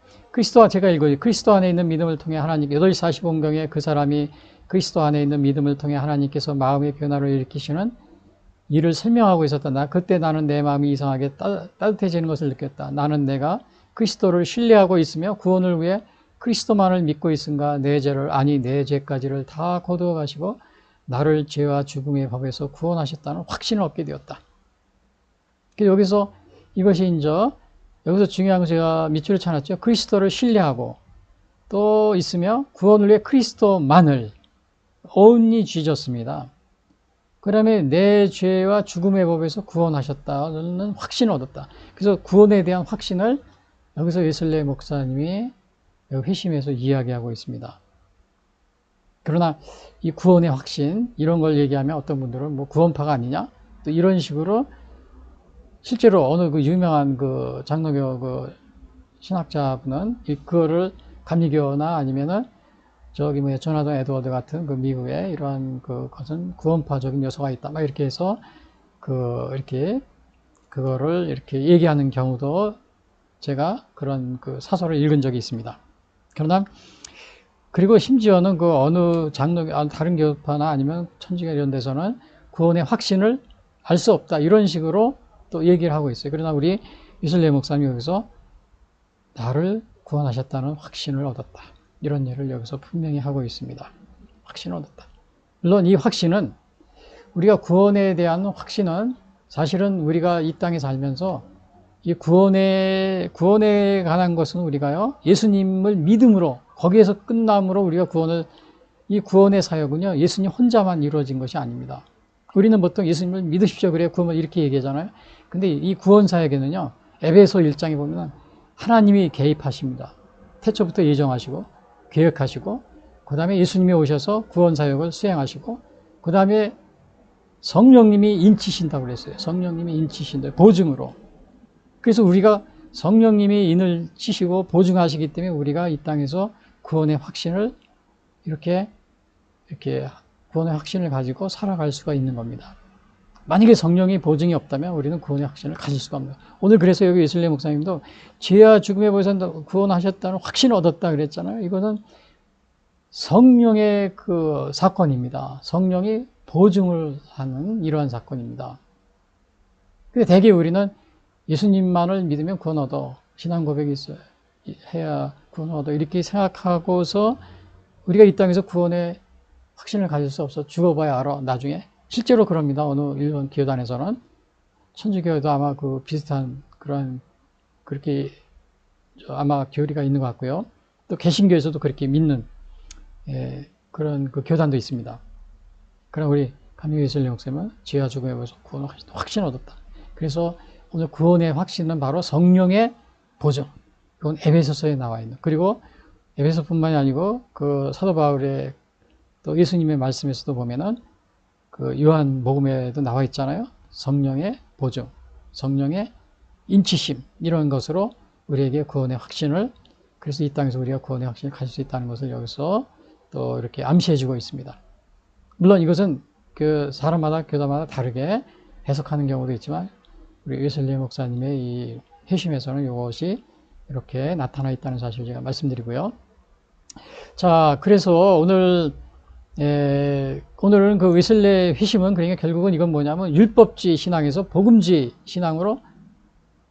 제가 읽어요. 그리스도 안에 있는 믿음을 통해 8시 45분경에 그 사람이 그리스도 안에 있는 믿음을 통해 하나님께서 마음의 변화를 일으키시는 이를 설명하고 있었다. 그때 나는 내 마음이 이상하게 따뜻해지는 것을 느꼈다. 나는 내가 그리스도를 신뢰하고 있으며 구원을 위해 그리스도만을 믿고 있은가 내 죄를 아니 내 죄까지를 다 거두어 가시고 나를 죄와 죽음의 법에서 구원하셨다는 확신을 얻게 되었다. 여기서 이것이 이제 여기서 중요한 거 제가 밑줄을 쳐놨죠. 그리스도를 신뢰하고 또 있으며 구원을 위해 그리스도만을 only Jesus입니다. 그 다음에 내 죄와 죽음의 법에서 구원하셨다는 확신을 얻었다. 그래서 구원에 대한 확신을 여기서 웨슬레 목사님이 회심에서 이야기하고 있습니다. 그러나 이 구원의 확신 이런 걸 얘기하면 어떤 분들은 뭐 구원파가 아니냐 또 이런 식으로 실제로 어느 그 유명한 그 장로교 그 신학자분은 그거를 감리교나 아니면은 저기 뭐야 조나단 에드워드 같은 그 미국의 이러한 그 것은 구원파적인 요소가 있다 막 이렇게 해서 이렇게 그거를 이렇게 얘기하는 경우도 제가 그런 그 사설을 읽은 적이 있습니다. 그러나 그리고 심지어는 그 어느 장로 다른 교파나 아니면 천주교 이런 데서는 구원의 확신을 알 수 없다 이런 식으로 또 얘기를 하고 있어요. 그러나 우리 웨슬레 목사님이 여기서 나를 구원하셨다는 확신을 얻었다. 이런 예를 여기서 분명히 하고 있습니다. 확신을 얻었다. 물론 이 확신은 우리가 구원에 대한 확신은 사실은 우리가 이 땅에 살면서 이 구원에 관한 것은 우리가요 예수님을 믿음으로 거기에서 끝남으로 우리가 이 구원의 사역은요 예수님 혼자만 이루어진 것이 아닙니다. 우리는 보통 예수님을 믿으십시오 그래야 구원 이렇게 얘기하잖아요. 근데 이 구원 사역에는요 에베소 1장에 보면 하나님이 개입하십니다. 태초부터 예정하시고 계획하시고 그 다음에 예수님이 오셔서 구원 사역을 수행하시고 그 다음에 성령님이 인치신다고 그랬어요. 성령님이 인치신다 보증으로. 그래서 우리가 성령님이 인을 치시고 보증하시기 때문에 우리가 이 땅에서 구원의 확신을 이렇게 구원의 확신을 가지고 살아갈 수가 있는 겁니다. 만약에 성령의 보증이 없다면 우리는 구원의 확신을 가질 수가 없습니다. 오늘 그래서 여기 웨슬레 목사님도 죄와 죽음의 법에서 구원하셨다는 확신을 얻었다 그랬잖아요. 이거는 성령의 그 사건입니다. 성령이 보증을 하는 이러한 사건입니다. 근데 대개 우리는 예수님만을 믿으면 구원 얻어. 신앙 고백이 있어요. 해야 구원 얻어. 이렇게 생각하고서 우리가 이 땅에서 구원의 확신을 가질 수 없어. 죽어봐야 알아. 나중에. 실제로 그럽니다. 어느 일본 교단에서는. 천주교에도 아마 그 비슷한 그렇게 아마 교리가 있는 것 같고요. 또 개신교에서도 그렇게 믿는 그런 그 교단도 있습니다. 그러나 우리 감리교 웨슬레 목사님은 죄와 죽음에 대해서 구원을 확신 얻었다. 그래서 오늘 구원의 확신은 바로 성령의 보증. 이건 에베소서에 나와 있는. 그리고 에베소뿐만이 아니고 그 사도 바울의 또 예수님의 말씀에서도 보면은 그 요한 복음에도 나와 있잖아요. 성령의 보증, 성령의 인치심 이런 것으로 우리에게 구원의 확신을 그래서 이 땅에서 우리가 구원의 확신을 가질 수 있다는 것을 여기서 또 이렇게 암시해주고 있습니다. 물론 이것은 그 사람마다 교단마다 다르게 해석하는 경우도 있지만 우리 웨슬레 목사님의 이 회심에서는 이것이 이렇게 나타나 있다는 사실을 제가 말씀드리고요. 자, 그래서 오늘은 그 웨슬레 회심은 그러니까 결국은 이건 뭐냐면 율법주의 신앙에서 복음주의 신앙으로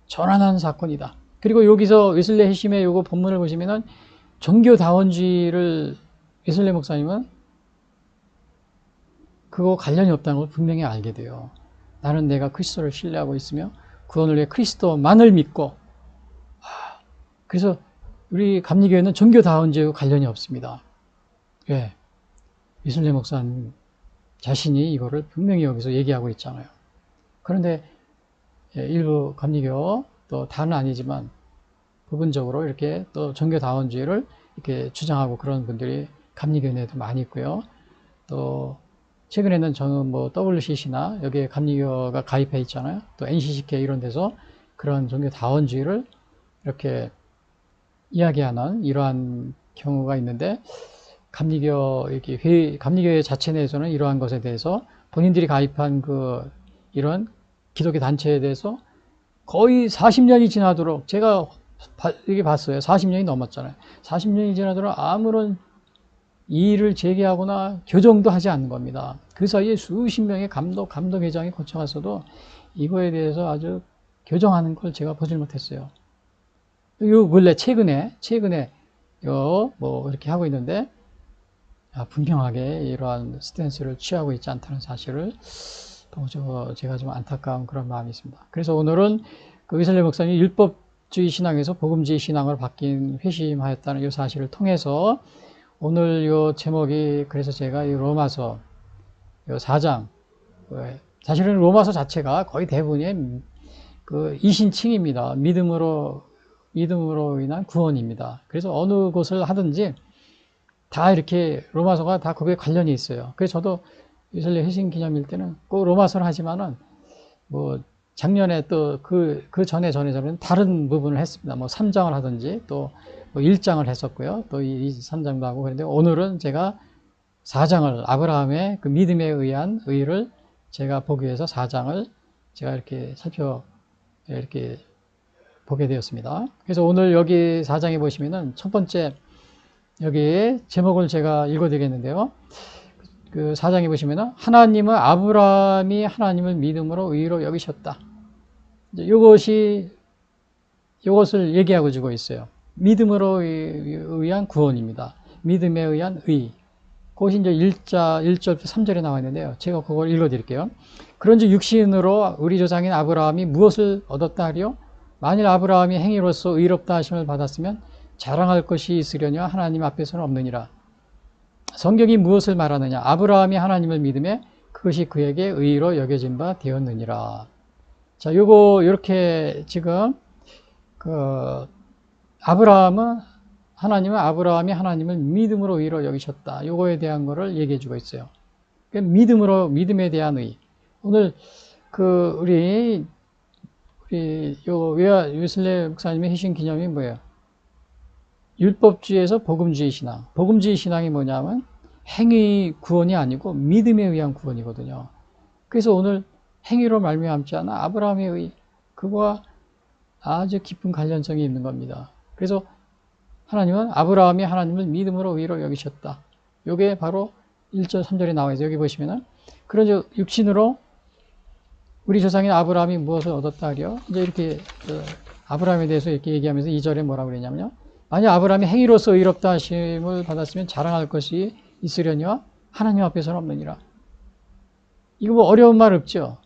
전환한 사건이다. 그리고 여기서 웨슬레 회심의 요거 본문을 보시면은 종교다원주의를 웨슬레 목사님은 그거 관련이 없다는 걸 분명히 알게 돼요. 나는 내가 그리스도를 신뢰하고 있으며 구원을 위해 그리스도만을 믿고 그래서 우리 감리교회는 종교다원주의와 관련이 없습니다. 왜? 웨슬레 목사님 자신이 이거를 분명히 여기서 얘기하고 있잖아요. 그런데 일부 감리교 또 다는 아니지만 부분적으로 이렇게 또 종교다원주의를 이렇게 주장하고 그런 분들이 감리교회 내에도 많이 있고요. 또 최근에는 저는 뭐 WCC나 여기에 감리교가 가입해 있잖아요. 또 NCCK 이런 데서 그런 종교다원주의를 이렇게 이야기하는 이러한 경우가 있는데 감리교회 자체 내에서는 이러한 것에 대해서 본인들이 가입한 이런 기독교 단체에 대해서 거의 40년이 지나도록 제가 이게 봤어요. 40년이 넘었잖아요. 40년이 지나도록 아무런 이의를 제기하거나 교정도 하지 않는 겁니다. 그 사이에 수십 명의 감독회장이 거쳐갔어도 이거에 대해서 아주 교정하는 걸 제가 보질 못했어요. 요 원래 최근에 뭐 이렇게 하고 있는데 분명하게 이러한 스탠스를 취하고 있지 않다는 사실을 보고 제가 좀 안타까운 그런 마음이 있습니다. 그래서 오늘은 그 위슬레 목사님이 율법주의 신앙에서 복음주의 신앙으로 바뀐 회심하였다는 이 사실을 통해서 오늘 요 제목이 그래서 제가 이 로마서 요 4장 사실은 로마서 자체가 거의 대부분의 그 이신칭입니다. 믿음으로 인한 구원입니다. 그래서 어느 곳을 하든지 다 이렇게 로마서가 다 거기에 관련이 있어요. 그래서 저도 위슬레 회심 기념일 때는 꼭 로마서를 하지만은 뭐 작년에 또 그 전에는 다른 부분을 했습니다. 뭐 3장을 하든지 또 뭐 1장을 했었고요. 또 이 3장도 하고 그런데 오늘은 제가 4장을 아브라함의 그 믿음에 의한 의를 제가 보기 위해서 4장을 제가 이렇게 이렇게 보게 되었습니다. 그래서 오늘 여기 4장에 보시면은 첫 번째 여기 제목을 제가 읽어드리겠는데요. 그 4장에 보시면은 하나님은 아브라함이 하나님을 믿음으로 의로 여기셨다. 이것을 얘기하고 주고 있어요. 믿음으로 의한 구원입니다. 믿음에 의한 의. 그것이 이제 1절 3절에 나와 있는데요. 제가 그걸 읽어드릴게요. 그런즉 육신으로 우리 조상인 아브라함이 무엇을 얻었다 하리요? 만일 아브라함이 행위로서 의롭다 하심을 받았으면 자랑할 것이 있으려냐 하나님 앞에서는 없느니라. 성경이 무엇을 말하느냐? 아브라함이 하나님을 믿음에 그것이 그에게 의로 여겨진 바 되었느니라. 자, 요거 이렇게 지금 하나님은 아브라함이 하나님을 믿음으로 의로 여기셨다. 요거에 대한 거를 얘기해 주고 있어요. 믿음에 대한 의. 오늘 우리 위슬레 목사님의 회심 기념이 뭐예요? 율법주의에서 복음주의 신앙. 복음주의 신앙이 뭐냐면 행위 구원이 아니고 믿음에 의한 구원이거든요. 그래서 오늘 행위로 말미암지 않아 아브라함의 의, 그거와 아주 깊은 관련성이 있는 겁니다. 그래서 하나님은 아브라함이 하나님을 믿음으로 의로 여기셨다. 요게 바로 1절 3절에 나와 있어요. 여기 보시면은 그러죠. 육신으로 우리 조상인 아브라함이 무엇을 얻었다 하려? 이제 이렇게 아브라함에 대해서 이렇게 얘기하면서 2절에 뭐라고 그랬냐면요. 만약 아브라함이 행위로서 의롭다 하심을 받았으면 자랑할 것이 있으려니와 하나님 앞에서는 없느니라. 이거 뭐 어려운 말 없죠?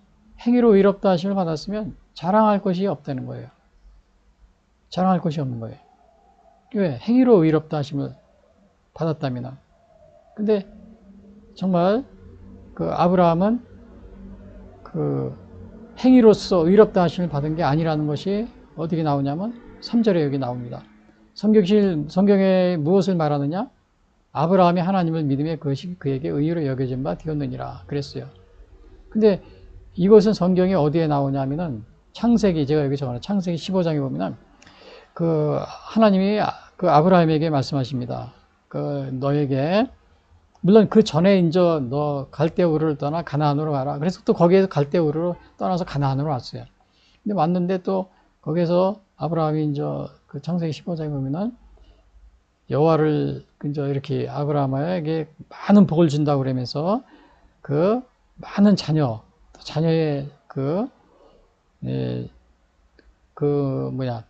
행위로 의롭다 하심을 받았으면 자랑할 것이 없다는 거예요. 자랑할 것이 없는 거예요. 왜? 행위로 의롭다 하심을 받았다면. 근데 정말 아브라함은 행위로서 의롭다 하심을 받은 게 아니라는 것이 어떻게 나오냐면 3절에 여기 나옵니다. 성경에 무엇을 말하느냐? 아브라함이 하나님을 믿음에 그것이 그에게 의로 여겨진 바 되었느니라 그랬어요. 근데 이것은 성경이 어디에 나오냐면은 창세기, 제가 여기 적어놨 창세기 15장에 보면은 하나님이 아브라함에게 말씀하십니다. 너에게 물론 그 전에 이제 너 갈대우르를 떠나 가나안으로 가라. 그래서 또 거기에서 갈대우르로 떠나서 가나안으로 왔어요. 근데 왔는데 또 거기서 아브라함이 이제 그 창세기 15장에 보면은 여호와를 이제 이렇게 아브라함에게 많은 복을 준다고 그러면서 그 많은 자녀의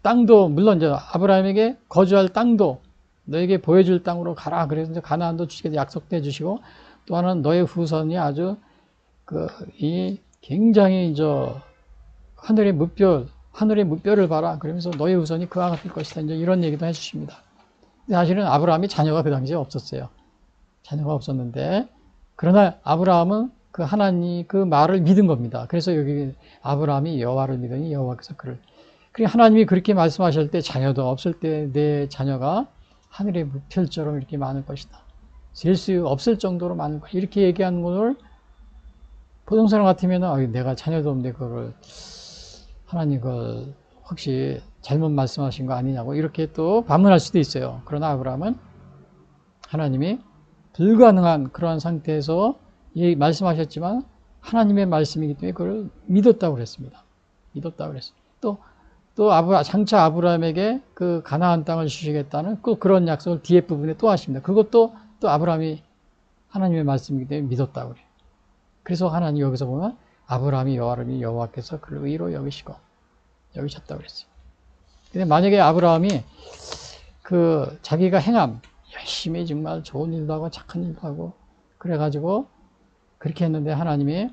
땅도 물론 이제 아브라함에게 거주할 땅도 너에게 보여줄 땅으로 가라. 그래서 이제 가나안도 주시게 약속해 주시고 또 하나는 너의 후손이 아주 굉장히 이제 하늘의 무뼈를 봐라. 그러면서 너의 후손이 그와 같을 것이다. 이제 이런 얘기도 해주십니다. 사실은 아브라함이 자녀가 그 당시에 없었어요. 자녀가 없었는데 그러나 아브라함은 하나님 그 말을 믿은 겁니다. 그래서 여기 아브라함이 여호와를 믿으니 여호와께서 그를 하나님이 그렇게 말씀하실 때 자녀도 없을 때 내 자녀가 하늘의 무별처럼 이렇게 많을 것이다. 셀 수 없을 정도로 많을 것이다. 이렇게 얘기한 것을 보통 사람 같으면 내가 자녀도 없는데 그거를 하나님 그걸 혹시 잘못 말씀하신 거 아니냐고 이렇게 또 반문할 수도 있어요. 그러나 아브라함은 하나님이 불가능한 그러한 상태에서 말씀하셨지만 하나님의 말씀이기 때문에 그걸 믿었다고 그랬습니다. 또 장차 아브라함에게 그 가나안 땅을 주시겠다는 그런 약속을 뒤에 부분에 또 하십니다. 그것도 또 아브라함이 하나님의 말씀이기 때문에 믿었다고 그래요. 그래서 하나님 여기서 보면 아브라함이 여호와께서 그를 의로 여기셨다고 그랬어요. 근데 만약에 아브라함이 그 자기가 행함, 열심히 정말 좋은 일도 하고 착한 일도 하고 그래가지고 그렇게 했는데 하나님이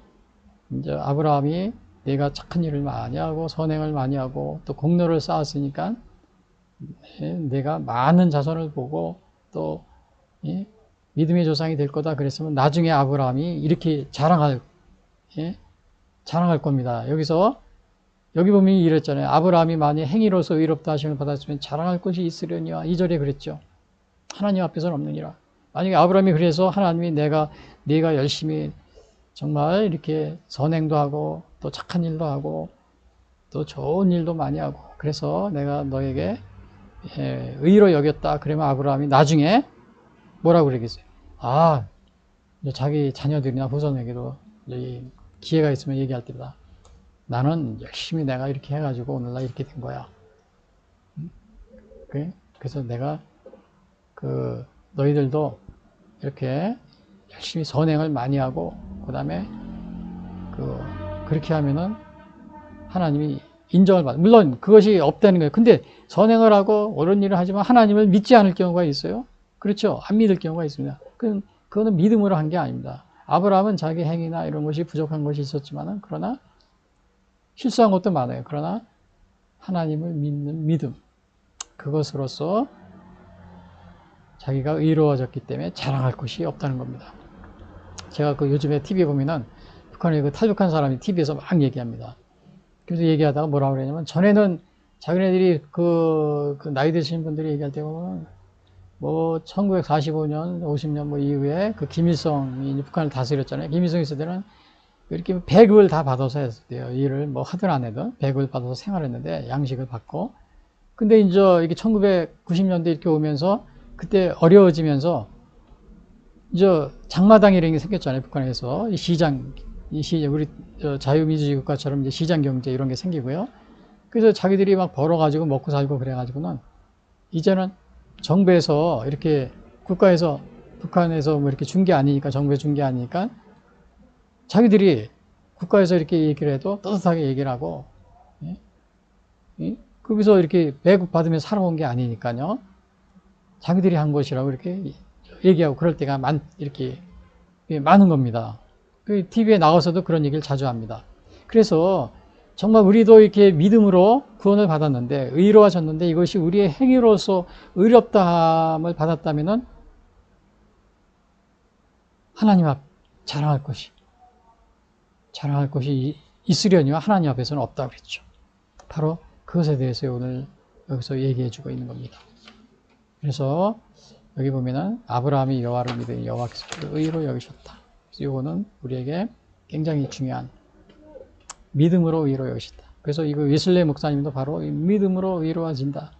이제 아브라함이 내가 착한 일을 많이 하고 선행을 많이 하고 또 공로를 쌓았으니까 내가 많은 자손을 보고 또 믿음의 조상이 될 거다 그랬으면 나중에 아브라함이 이렇게 자랑할 겁니다. 여기 보면 이랬잖아요. 아브라함이 만약 행위로서 의롭다 하심을 받았으면 자랑할 것이 있으려니와 2절에 그랬죠. 하나님 앞에서는 없느니라. 만약에 아브라함이 그래서 하나님이 내가 열심히 정말 이렇게 선행도 하고 또 착한 일도 하고 또 좋은 일도 많이 하고 그래서 내가 너에게 의로 여겼다. 그러면 아브라함이 나중에 뭐라고 그러겠어요? 자기 자녀들이나 후손에게도 기회가 있으면 얘기할 때마다 나는 열심히 내가 이렇게 해가지고 오늘날 이렇게 된 거야. 그래서 내가 너희들도 이렇게 열심히 선행을 많이 하고 그 다음에 그렇게 하면은 하나님이 인정을 받아. 물론 그것이 없다는 거예요. 근데 선행을 하고 옳은 일을 하지만 하나님을 믿지 않을 경우가 있어요. 그렇죠. 안 믿을 경우가 있습니다. 그거는 믿음으로 한 게 아닙니다. 아브라함은 자기 행위나 이런 것이 부족한 것이 있었지만은 그러나 실수한 것도 많아요. 그러나 하나님을 믿는 믿음 그것으로서 자기가 의로워졌기 때문에 자랑할 것이 없다는 겁니다. 제가 요즘에 TV 보면은 북한의 탈북한 사람이 TV에서 막 얘기합니다. 그래서 얘기하다가 뭐라고 그러냐면 전에는 자기네들이 나이 드신 분들이 얘기할 때 보면 1945년, 50년 이후에 김일성이 북한을 다스렸잖아요. 김일성이 있을 때는 이렇게 배급을 다 받아서 했대요. 일을 하든 안 해든 배급을 받아서 생활했는데 양식을 받고. 근데 이제 이게 1990년대 이렇게 오면서 그때 어려워지면서 이제 장마당이라는 게 생겼잖아요. 북한에서 우리 자유민주주의 국가처럼 이제 시장 경제 이런 게 생기고요. 그래서 자기들이 막 벌어가지고 먹고 살고 그래가지고는 이제는 정부에서 이렇게 국가에서 북한에서 이렇게 준 게 아니니까 정부에 준 게 아니니까 자기들이 국가에서 이렇게 얘기를 해도 떳떳하게 얘기를 하고 거기서 이렇게 배급 받으면서 살아온 게 아니니까요. 자기들이 한 것이라고 이렇게 얘기하고 그럴 때가 이렇게 많은 겁니다. TV에 나와서도 그런 얘기를 자주 합니다. 그래서 정말 우리도 이렇게 믿음으로 구원을 받았는데 의로워졌는데 이것이 우리의 행위로서 의롭다함을 받았다면은 하나님 앞 자랑할 것이 있으려니와 하나님 앞에서는 없다고 그랬죠. 바로 그것에 대해서 오늘 여기서 얘기해 주고 있는 겁니다. 그래서 여기 보면은 아브라함이 여호와를 믿으니 여호와께서 그를 의로 여기셨다. 그래서 이거는 우리에게 굉장히 중요한 믿음으로 의로 여기셨다. 그래서 이거 웨슬레 목사님도 바로 믿음으로 의로워진다.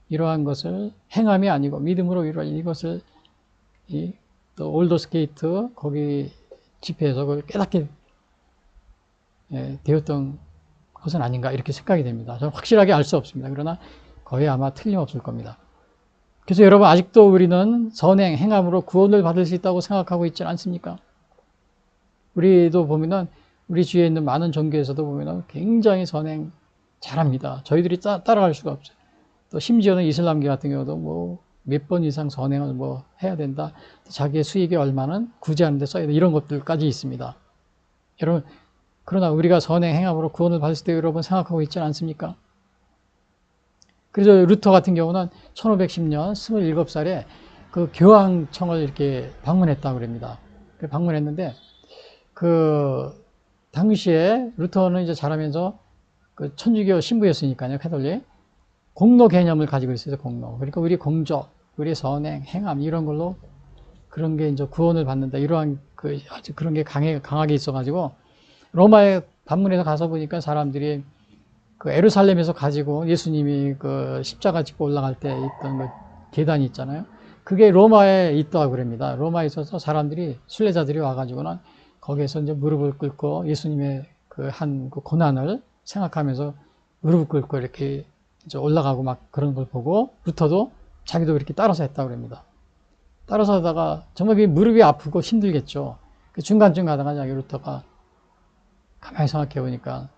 이러한 것을 행함이 아니고 믿음으로 의로워진 이것을 또 올더스케이트 거기 집회에서 그걸 깨닫게 되었던 것은 아닌가 이렇게 생각이 됩니다. 저는 확실하게 알 수 없습니다. 그러나 거의 아마 틀림없을 겁니다. 그래서 여러분 아직도 우리는 선행, 행함으로 구원을 받을 수 있다고 생각하고 있지 않습니까? 우리도 보면은 우리 주위에 있는 많은 종교에서도 보면은 굉장히 선행 잘합니다. 저희들이 따라갈 수가 없어요. 또 심지어는 이슬람교 같은 경우도 몇 번 이상 선행을 해야 된다. 자기의 수익의 얼마는 구제하는데 써야 돼. 이런 것들까지 있습니다. 여러분, 그러나 우리가 선행, 행함으로 구원을 받을 때 여러분 생각하고 있지 않습니까? 그래서 루터 같은 경우는 1510년 27살에 그 교황청을 이렇게 방문했다고 그럽니다. 방문했는데 당시에 루터는 이제 자라면서 천주교 신부였으니까요, 카톨릭. 공로 개념을 가지고 있어요, 공로. 그러니까 우리 공적, 우리 선행, 행함, 이런 걸로 그런 게 이제 구원을 받는다. 이러한 아주 그런 게 강하게 있어가지고 로마에 방문해서 가서 보니까 사람들이 에루살렘에서 가지고 예수님이 십자가 짚고 올라갈 때 있던 계단이 있잖아요. 그게 로마에 있다고 그럽니다. 로마에 있어서 사람들이, 순례자들이 와가지고는 거기에서 이제 무릎을 꿇고 예수님의 한 고난을 생각하면서 무릎을 꿇고 이렇게 이제 올라가고 막 그런 걸 보고 루터도 자기도 이렇게 따라서 했다고 그럽니다. 따라서 하다가 정말 무릎이 아프고 힘들겠죠. 중간쯤 가다가 자기 루터가 가만히 생각해 보니까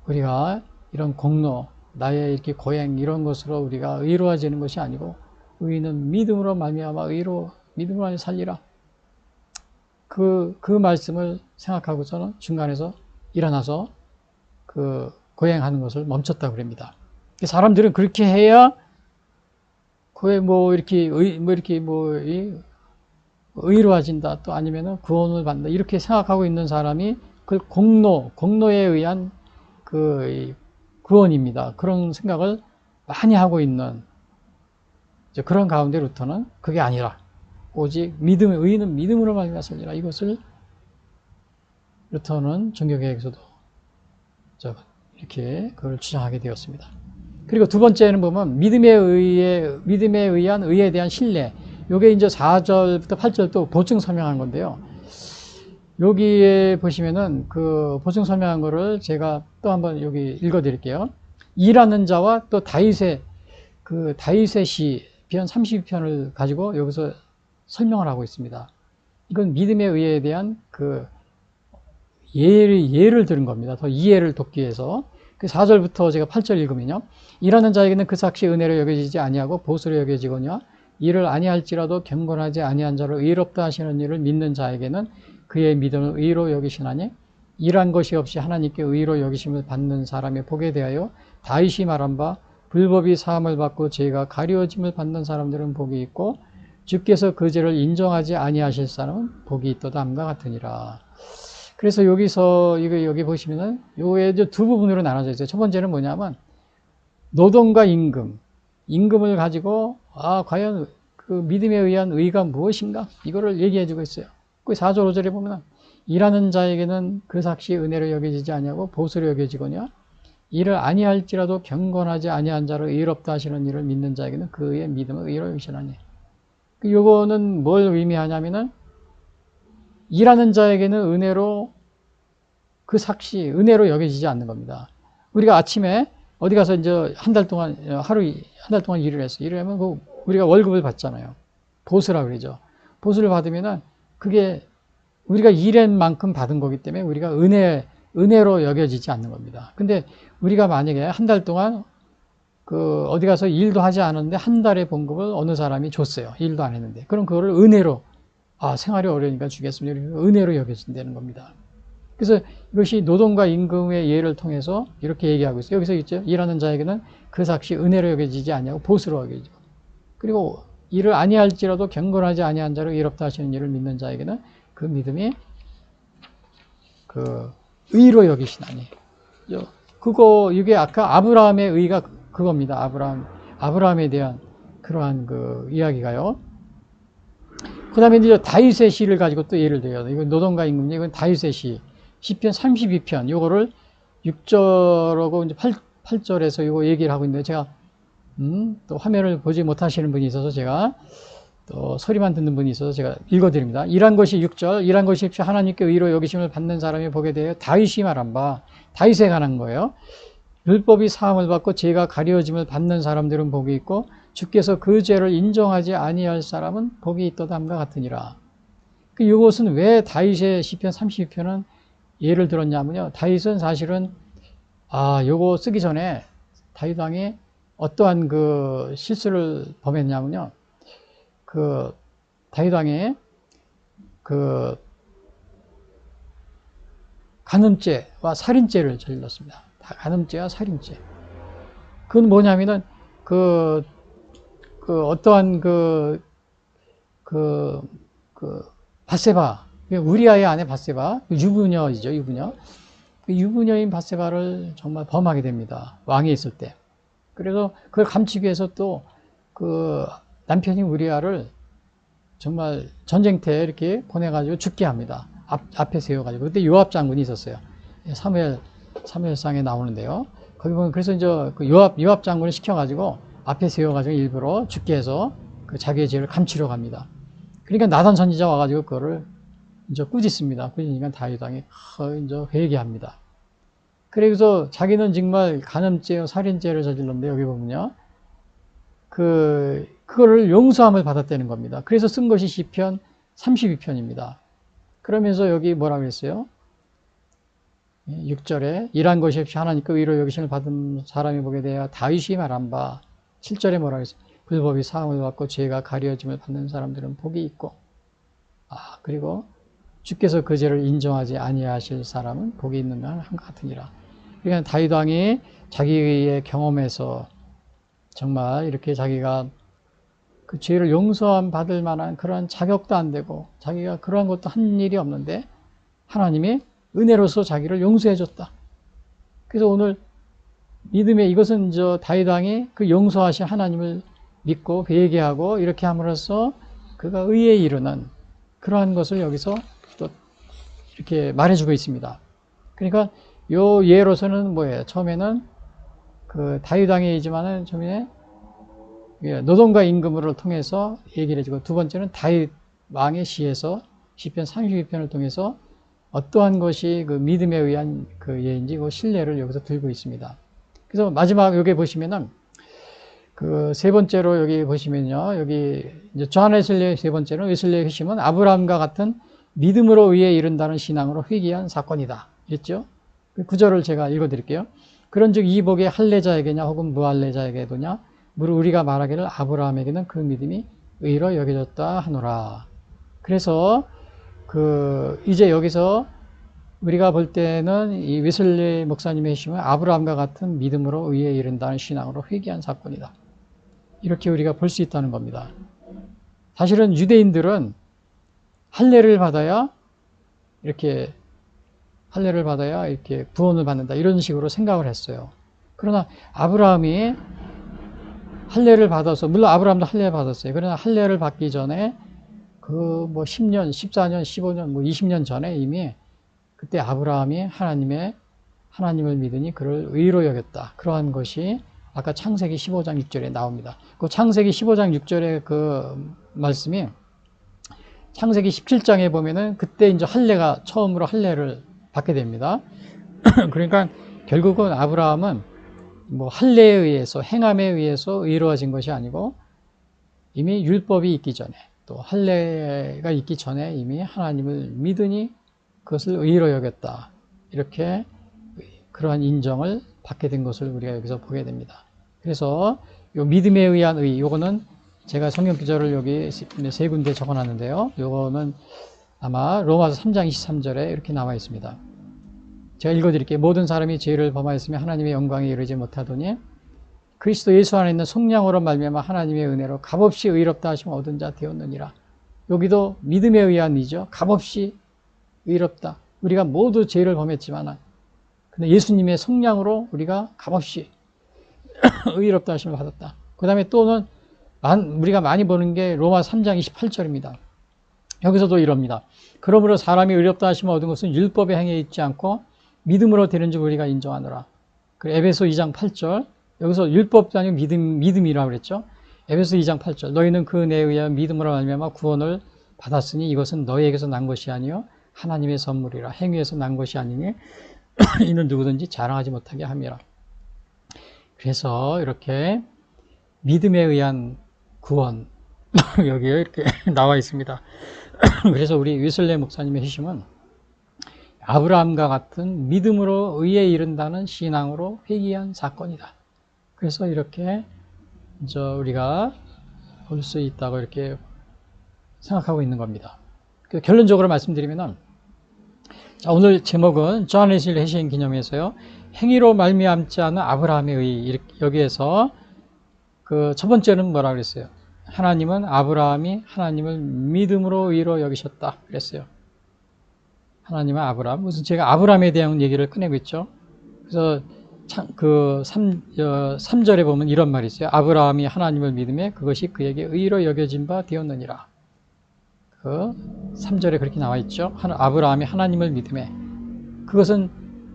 우리가 이런 공로, 나의 이렇게 고행 이런 것으로 우리가 의로워지는 것이 아니고 의인은 믿음으로 말미암아 믿음으로 하니 살리라. 그 말씀을 생각하고서는 중간에서 일어나서 그 고행하는 것을 멈췄다고 그럽니다. 사람들은 그렇게 해야 이렇게 의로워진다, 또 아니면은 구원을 받는다, 이렇게 생각하고 있는 사람이 그 공로에 의한 그 구원입니다. 그런 생각을 많이 하고 있는 그런 가운데 루터는 그게 아니라 오직 의인은 믿음으로 말미암아 살리라. 이것을 루터는 종교개혁에서도 이렇게 그걸 주장하게 되었습니다. 그리고 두 번째는 보면 믿음에 의한 의에 대한 신뢰. 요게 이제 4절부터 8절 또 보충 설명한 건데요. 여기에 보시면은 그 보충 설명한 거를 제가 또 한번 여기 읽어 드릴게요. 이라는 자와 또 다윗의 시 비편 32편을 가지고 여기서 설명을 하고 있습니다. 이건 믿음의 의에 대한 그 예를 들은 겁니다. 더 이해를 돕기 위해서. 그 4절부터 제가 8절 읽으면요. 일하는 자에게는 그 삭시 은혜로 여겨지지 아니하고 보수로 여겨지거니와 이를 아니할지라도 경건하지 아니한 자를 의롭다 하시는 일을 믿는 자에게는 그의 믿음을 의로 여기시나니 일한 것이 없이 하나님께 의로 여기심을 받는 사람의 복에 대하여 다윗이 말한 바 불법이 사함을 받고 죄가 가려짐을 받는 사람들은 복이 있고 주께서 그 죄를 인정하지 아니하실 사람은 복이 있도다 함과 같으니라. 그래서 여기 보시면은 요에 두 부분으로 나눠져 있어요. 첫 번째는 뭐냐면 노동과 임금을 가지고 과연 그 믿음에 의한 의가 무엇인가 이거를 얘기해 주고 있어요. 그 4절 5절에 보면 일하는 자에게는 그 삭시 은혜로 여겨지지 아니하고 보수로 여겨지거냐 이를 아니할지라도 경건하지 아니한 자를 의롭다 하시는 이를 믿는 자에게는 그의 믿음을 의로 여기시나니. 요거는 뭘 의미하냐면은 일하는 자에게는 은혜로 그 삭시 은혜로 여겨지지 않는 겁니다. 우리가 아침에 어디 가서 이제 한 달 동안 일을 했어요. 일을 하면 우리가 월급을 받잖아요. 보수라 그러죠. 보수를 받으면은 그게 우리가 일한 만큼 받은 거기 때문에 우리가 은혜로 여겨지지 않는 겁니다. 근데 우리가 만약에 한 달 동안 어디 가서 일도 하지 않았는데 한 달의 봉급을 어느 사람이 줬어요. 일도 안 했는데. 그럼 그거를 은혜로 생활이 어려우니까 주겠습니다. 은혜로 여겨진다는 겁니다. 그래서 이것이 노동과 임금의 예를 통해서 이렇게 얘기하고 있어요. 여기서 있죠. 일하는 자에게는 그 삭시 은혜로 여겨지지 아니하고 보수로 여겨지고. 그리고 이를 아니할지라도 경건하지 아니한 자를 의롭다 하시는 일을 믿는 자에게는 그 믿음이 의로 여기시나니. 이게 아까 아브라함의 의가 그겁니다. 아브라함에 대한 그러한 이야기가요. 그 다음에 이제 다윗의 시를 가지고 또 예를 들어요. 이건 노동과 임금, 이건 다윗의 시. 시편 32편, 요거를 6절하고 이제 8절에서 요거 얘기를 하고 있는데 제가, 또 화면을 보지 못하시는 분이 있어서 제가 또 소리만 듣는 분이 있어서 제가 읽어드립니다. 일한 것이 6절, 일한 것이 하나님께 의로 여기심을 받는 사람이 보게 되어 다윗이 말한 바, 다윗에 관한 거예요. 율법이 사함을 받고 죄가 가려짐을 받는 사람들은 복이 있고 주께서 그 죄를 인정하지 아니할 사람은 복이 있도다 함과 같으니라. 이것은 왜 다윗의 시편 32편은 예를 들었냐면요. 다윗은 사실은 요거 쓰기 전에 다윗 왕이 어떠한 실수를 범했냐면요. 다윗 왕이 간음죄와 살인죄를 저질렀습니다. 간음죄와 살인죄. 그건 뭐냐면은 어떠한 밧세바, 우리아의 아내 밧세바, 유부녀이죠, 유부녀. 유부녀인 밧세바를 정말 범하게 됩니다. 왕이 있을 때. 그래서 그걸 감추기 위해서 또 남편인 우리아를 정말 전쟁터에 이렇게 보내가지고 죽게 합니다. 앞에 세워가지고. 그때 요압 장군이 있었어요. 사무엘상에 나오는데요. 거기 보면 그래서 이제 요압 장군을 시켜가지고 앞에 세워가지고 일부러 죽게 해서 자기의 죄를 감추려고 합니다. 그러니까 나단 선지자 와가지고 그거를 이제 꾸짖습니다. 꾸짖으니까 다윗 왕이 이제 회개합니다. 그래서 자기는 정말 간음죄와 살인죄를 저질렀는데 여기 보면요. 그거를 용서함을 받았다는 겁니다. 그래서 쓴 것이 시편 32편입니다. 그러면서 여기 뭐라 그랬어요? 6절에 일한 것이 없이 하나님께 의로 여기심을 받은 사람이 보게 되어 다윗이 말한 바 7절에 뭐라 그랬어요? 불법이 사함을 받고 죄가 가려짐을 받는 사람들은 복이 있고 그리고 주께서 그 죄를 인정하지 아니하실 사람은 복이 있는 한 같으니라. 그러니까 다윗 왕이 자기의 경험에서 정말 이렇게 자기가 그 죄를 용서함 받을 만한 그런 자격도 안 되고 자기가 그러한 것도 한 일이 없는데 하나님이 은혜로서 자기를 용서해 줬다. 그래서 오늘 믿음의 이것은 다윗 왕이 그 용서하신 하나님을 믿고 회개하고 이렇게 함으로써 그가 의에 이르는 그러한 것을 여기서 또 이렇게 말해주고 있습니다. 그러니까 요 예로서는 뭐예요? 처음에는 그 다윗 왕이지만은 처음에 노동과 임금을 통해서 얘기를 해주고 두 번째는 다윗 왕의 시에서 시편 32편을 통해서 어떠한 것이 그 믿음에 의한 그 예인지 그 신뢰를 여기서 들고 있습니다. 그래서 마지막 여기 보시면은 그 세 번째로 여기 보시면요. 여기 이제 존 웨슬리의 세 번째는 웨슬리의 핵심은 아브라함과 같은 믿음으로 의에 이른다는 신앙으로 회귀한 사건이다. 이랬죠? 그 구절을 제가 읽어 드릴게요. 그런즉 이 복이 할례자에게냐 혹은 무할례자에게도냐 무릇 우리가 말하기를 아브라함에게는 그 믿음이 의로 여겨졌다 하노라. 그래서 이제 여기서 우리가 볼 때는 이 웨슬리 목사님의 핵심은 아브라함과 같은 믿음으로 의에 이른다는 신앙으로 회귀한 사건이다. 이렇게 우리가 볼 수 있다는 겁니다. 사실은 유대인들은 할례를 받아야 이렇게 구원을 받는다 이런 식으로 생각을 했어요. 그러나 아브라함이 할례를 받아서 물론 아브라함도 할례를 받았어요. 그러나 할례를 받기 전에 그 뭐 10년, 14년, 15년, 뭐 20년 전에 이미 그때 아브라함이 하나님을 믿으니 그를 의로 여겼다. 그러한 것이 아까 창세기 15장 6절에 나옵니다. 그 창세기 15장 6절의 그 말씀이 창세기 17장에 보면은 그때 이제 처음으로 할례를 받게 됩니다. 그러니까 결국은 아브라함은 뭐 할례에 의해서 행함에 의해서 의로워진 것이 아니고 이미 율법이 있기 전에 또 할례가 있기 전에 이미 하나님을 믿으니 그것을 의로 여겼다. 이렇게 그러한 인정을 받게 된 것을 우리가 여기서 보게 됩니다. 그래서 요 믿음에 의한 의, 요거는 제가 성경 기절을 여기 세 군데 적어놨는데요. 요거는 아마 로마서 3장 23절에 이렇게 나와 있습니다. 제가 읽어드릴게요. 모든 사람이 죄를 범하였으며 하나님의 영광에 이르지 못하더니 그리스도 예수 안에 있는 속량으로 말미암아 하나님의 은혜로 값없이 의롭다 하심을 얻은 자 되었느니라. 여기도 믿음에 의한 의죠. 값없이 의롭다. 우리가 모두 죄를 범했지만 근데 예수님의 속량으로 우리가 값없이 의롭다 하심을 받았다. 그 다음에 또는 우리가 많이 보는 게 로마 3장 28절입니다. 여기서도 이럽니다. 그러므로 사람이 의롭다 하심을 얻은 것은 율법의 행위에 있지 않고 믿음으로 되는 줄 우리가 인정하노라. 그리고 에베소 2장 8절 여기서 율법도 아니고 믿음이라고 그랬죠. 에베소 2장 8절 너희는 그 은혜에 의하여 믿음으로 말미암아 구원을 받았으니 이것은 너희에게서 난 것이 아니요 하나님의 선물이라. 행위에서 난 것이 아니니 이는 누구든지 자랑하지 못하게 함이라. 그래서 이렇게 믿음에 의한 구원 여기에 이렇게 나와 있습니다. 그래서 우리 웨슬리 목사님의 핵심은 아브라함과 같은 믿음으로 의에 이른다는 신앙으로 회귀한 사건이다. 그래서 이렇게 우리가 볼 수 있다고 이렇게 생각하고 있는 겁니다. 결론적으로 말씀드리면은 오늘 제목은 존 웨슬리 회심 기념회에서요. 행위로 말미암지 않은 아브라함의 의. 여기에서 그 첫 번째는 뭐라 그랬어요? 하나님은 아브라함이 하나님을 믿음으로 의로 여기셨다 그랬어요. 하나님은 아브라함. 무슨 제가 아브라함에 대한 얘기를 꺼내고 있죠. 그래서 그 3절에 보면 이런 말이 있어요. 아브라함이 하나님을 믿음에 그것이 그에게 의로 여겨진 바 되었느니라. 그 3절에 그렇게 나와 있죠. 아브라함이 하나님을 믿음에. 그것은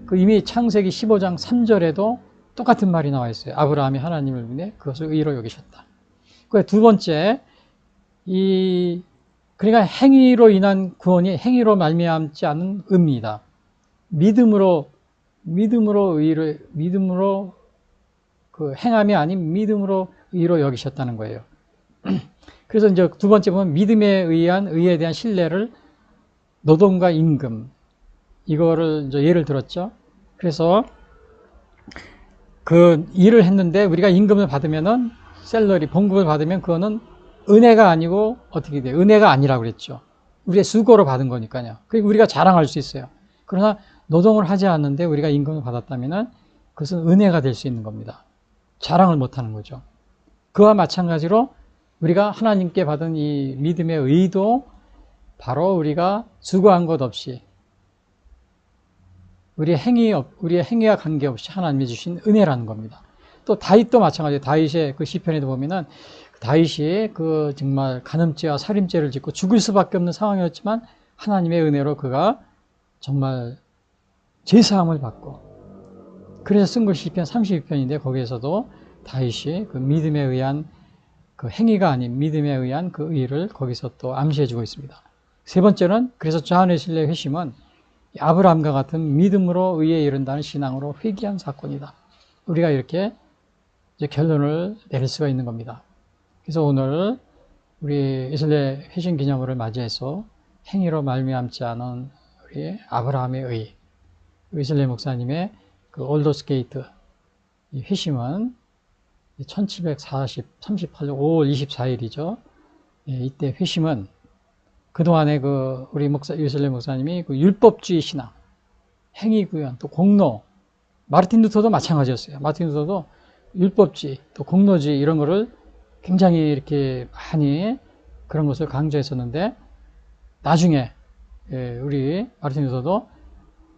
그 이미 창세기 15장 3절에도 똑같은 말이 나와 있어요. 아브라함이 하나님을 믿음에 그것을 의로 여기셨다. 그 두 번째, 그러니까 행위로 인한 구원이 행위로 말미암지 않은 의입니다. 믿음으로 그 행함이 아닌 믿음으로 의로 여기셨다는 거예요. 그래서 이제 두 번째 보면 믿음에 의한 의에 대한 신뢰를 노동과 임금 이거를 이제 예를 들었죠. 그래서 그 일을 했는데 우리가 임금을 받으면은 셀러리 봉급을 받으면 그거는 은혜가 아니고 어떻게 돼요? 은혜가 아니라고 그랬죠. 우리의 수고로 받은 거니까요. 그리고 우리가 자랑할 수 있어요. 그러나 노동을 하지 않는데 우리가 임금을 받았다면은 그것은 은혜가 될 수 있는 겁니다. 자랑을 못 하는 거죠. 그와 마찬가지로 우리가 하나님께 받은 이 믿음의 의도 바로 우리가 수고한 것 없이 우리의 행위와 관계없이 하나님이 주신 은혜라는 겁니다. 또 다윗도 마찬가지예요. 다윗의 그 시편에도 보면은 다윗이 그 정말 간음죄와 살인죄를 짓고 죽을 수밖에 없는 상황이었지만 하나님의 은혜로 그가 정말 제사함을 받고 그래서 쓴 것이 시편 32편인데 거기에서도 다윗이 그 믿음에 의한 그 행위가 아닌 믿음에 의한 그 의를 거기서 또 암시해주고 있습니다. 세 번째는 그래서 좌한 웨슬레의 회심은 아브라함과 같은 믿음으로 의에 이른다는 신앙으로 회귀한 사건이다. 우리가 이렇게 이제 결론을 내릴 수가 있는 겁니다. 그래서 오늘 우리 웨슬레 회심 기념일을 맞이해서 행위로 말미암지 않은 우리 아브라함의 의, 웨슬레 목사님의 그 올더스 게이트 이 회심은 1738년 5월 24일이죠. 이때 회심은 그동안에 그 우리 웨슬레 목사님이 그 율법주의 신앙, 행위 구현, 또 공로, 마르틴 루터도 마찬가지였어요. 마르틴 루터도 율법주의, 또 공로주의 이런 거를 굉장히 이렇게 많이 그런 것을 강조했었는데 나중에 우리 마르틴 루터도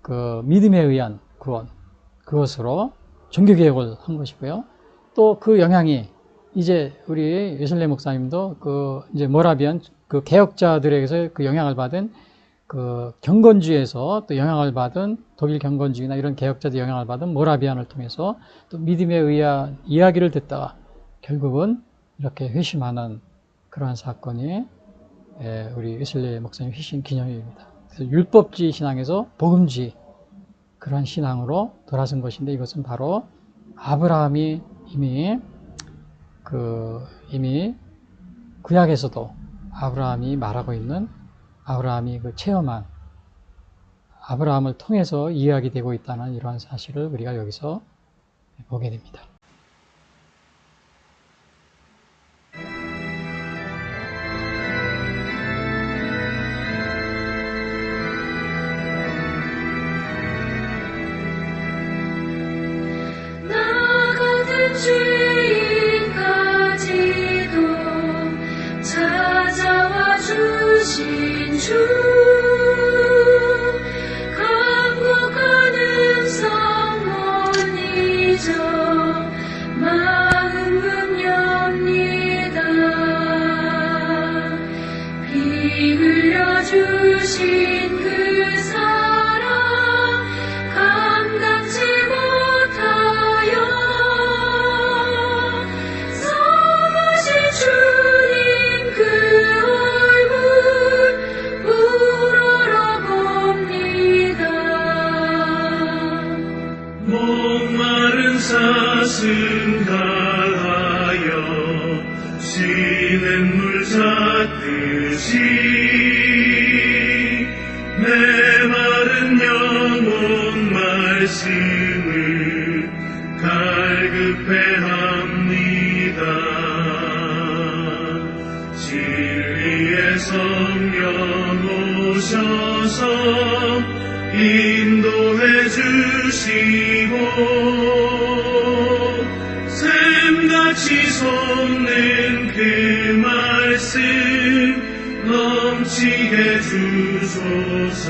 그 믿음에 의한 구원 그것으로 종교개혁을 한 것이고요. 또 그 영향이 이제 우리 웨슬레 목사님도 그 이제 모라비안 그 개혁자들에게서 그 영향을 받은 그 경건주의에서 또 영향을 받은 독일 경건주의나 이런 개혁자들 영향을 받은 모라비안을 통해서 또 믿음에 의한 이야기를 듣다가 결국은 이렇게 회심하는 그러한 사건이 우리 웨슬레 목사님 회심 기념일입니다. 그래서 율법주의 신앙에서 복음주의 그러한 신앙으로 돌아선 것인데 이것은 바로 아브라함이 이미 구약에서도 아브라함이 말하고 있는 아브라함이 그 체험한 아브라함을 통해서 이야기되고 있다는 이러한 사실을 우리가 여기서 보게 됩니다. 나 같은 죄인까지도 찾아와 주신 주 간곡한 음성 못 잊어 마음은 엽니다. 피 흘려 주신 그 사랑 감당치 못하여 성하신 주님 그 얼굴 우러러봅니다. 목마른 사슴 갈하여 쉬는 물 찾듯이 메마른 영혼 말씀을 갈급해합니다. 진리의 성령 오셔서 인도해 주시고 샘같이 솟는 그 말씀 넘치게 주소서.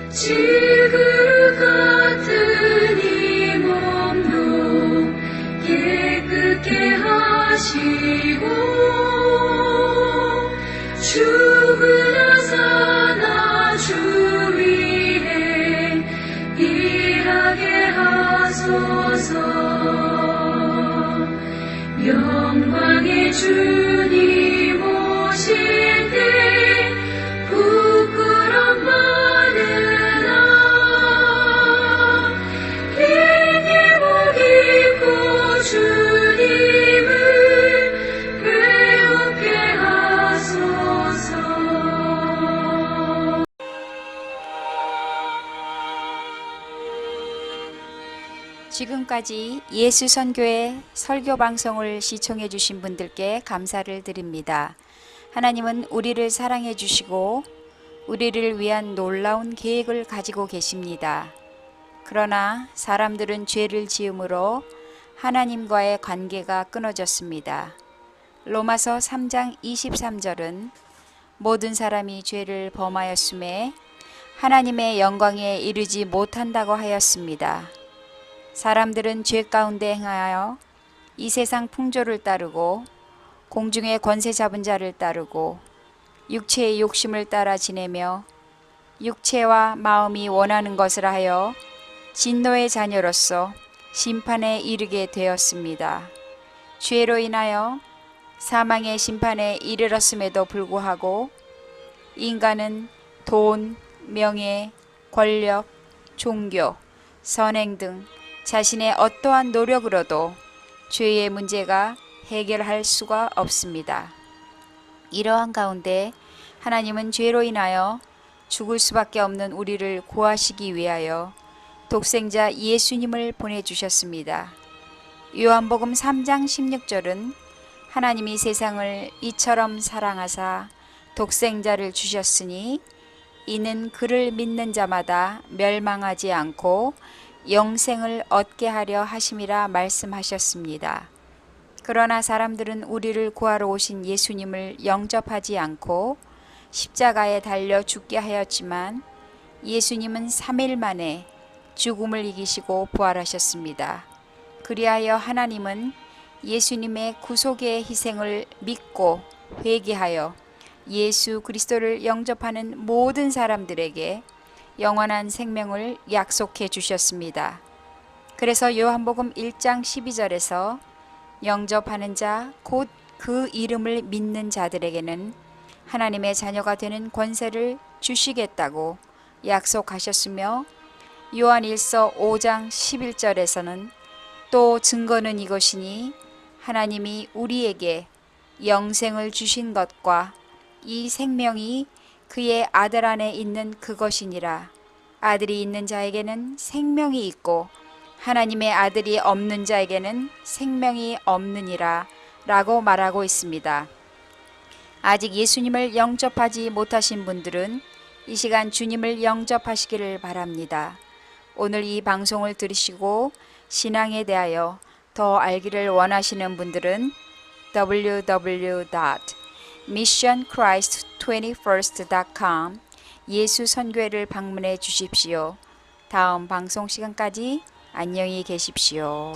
질그릇 같은 이 몸도 깨끗게 하시고 죽으나 사나 주 위에 일하게 하소서. 영광의 주님 지금까지 예수선교회 설교방송을 시청해 주신 분들께 감사를 드립니다. 하나님은 우리를 사랑해 주시고 우리를 위한 놀라운 계획을 가지고 계십니다. 그러나 사람들은 죄를 지음으로 하나님과의 관계가 끊어졌습니다. 로마서 3장 23절은 모든 사람이 죄를 범하였음에 하나님의 영광에 이르지 못한다고 하였습니다. 사람들은 죄 가운데 행하여 이 세상 풍조를 따르고 공중의 권세 잡은 자를 따르고 육체의 욕심을 따라 지내며 육체와 마음이 원하는 것을 하여 진노의 자녀로서 심판에 이르게 되었습니다. 죄로 인하여 사망의 심판에 이르렀음에도 불구하고 인간은 돈, 명예, 권력, 종교, 선행 등 자신의 어떠한 노력으로도 죄의 문제가 해결할 수가 없습니다. 이러한 가운데 하나님은 죄로 인하여 죽을 수밖에 없는 우리를 구하시기 위하여 독생자 예수님을 보내주셨습니다. 요한복음 3장 16절은 하나님이 세상을 이처럼 사랑하사 독생자를 주셨으니 이는 그를 믿는 자마다 멸망하지 않고 영생을 얻게 하려 하심이라 말씀하셨습니다. 그러나 사람들은 우리를 구하러 오신 예수님을 영접하지 않고 십자가에 달려 죽게 하였지만 예수님은 3일 만에 죽음을 이기시고 부활하셨습니다. 그리하여 하나님은 예수님의 구속의 희생을 믿고 회개하여 예수 그리스도를 영접하는 모든 사람들에게 영원한 생명을 약속해 주셨습니다. 그래서 요한복음 1장 12절에서 영접하는 자 곧 그 이름을 믿는 자들에게는 하나님의 자녀가 되는 권세를 주시겠다고 약속하셨으며 요한일서 5장 11절에서는 또 증거는 이것이니 하나님이 우리에게 영생을 주신 것과 이 생명이 그의 아들 안에 있는 그것이니라. 아들이 있는 자에게는 생명이 있고 하나님의 아들이 없는 자에게는 생명이 없느니라 라고 말하고 있습니다. 아직 예수님을 영접하지 못하신 분들은 이 시간 주님을 영접하시기를 바랍니다. 오늘 이 방송을 들으시고 신앙에 대하여 더 알기를 원하시는 분들은 www.missionchrist21st.com 예수 선교회를 방문해 주십시오. 다음 방송 시간까지 안녕히 계십시오.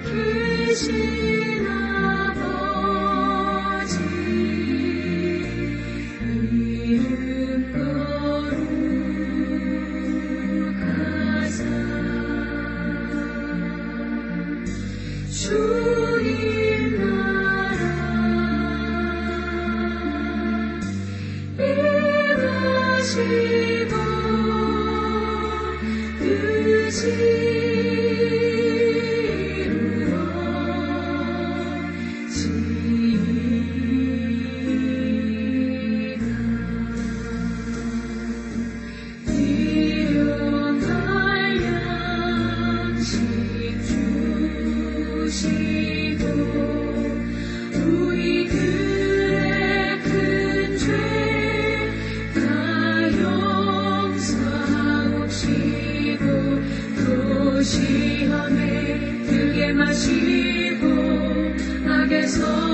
계신 아버지 이름 거룩하사 주님 나라 임하시고 뜻이 시험에 들게 마시고 악에서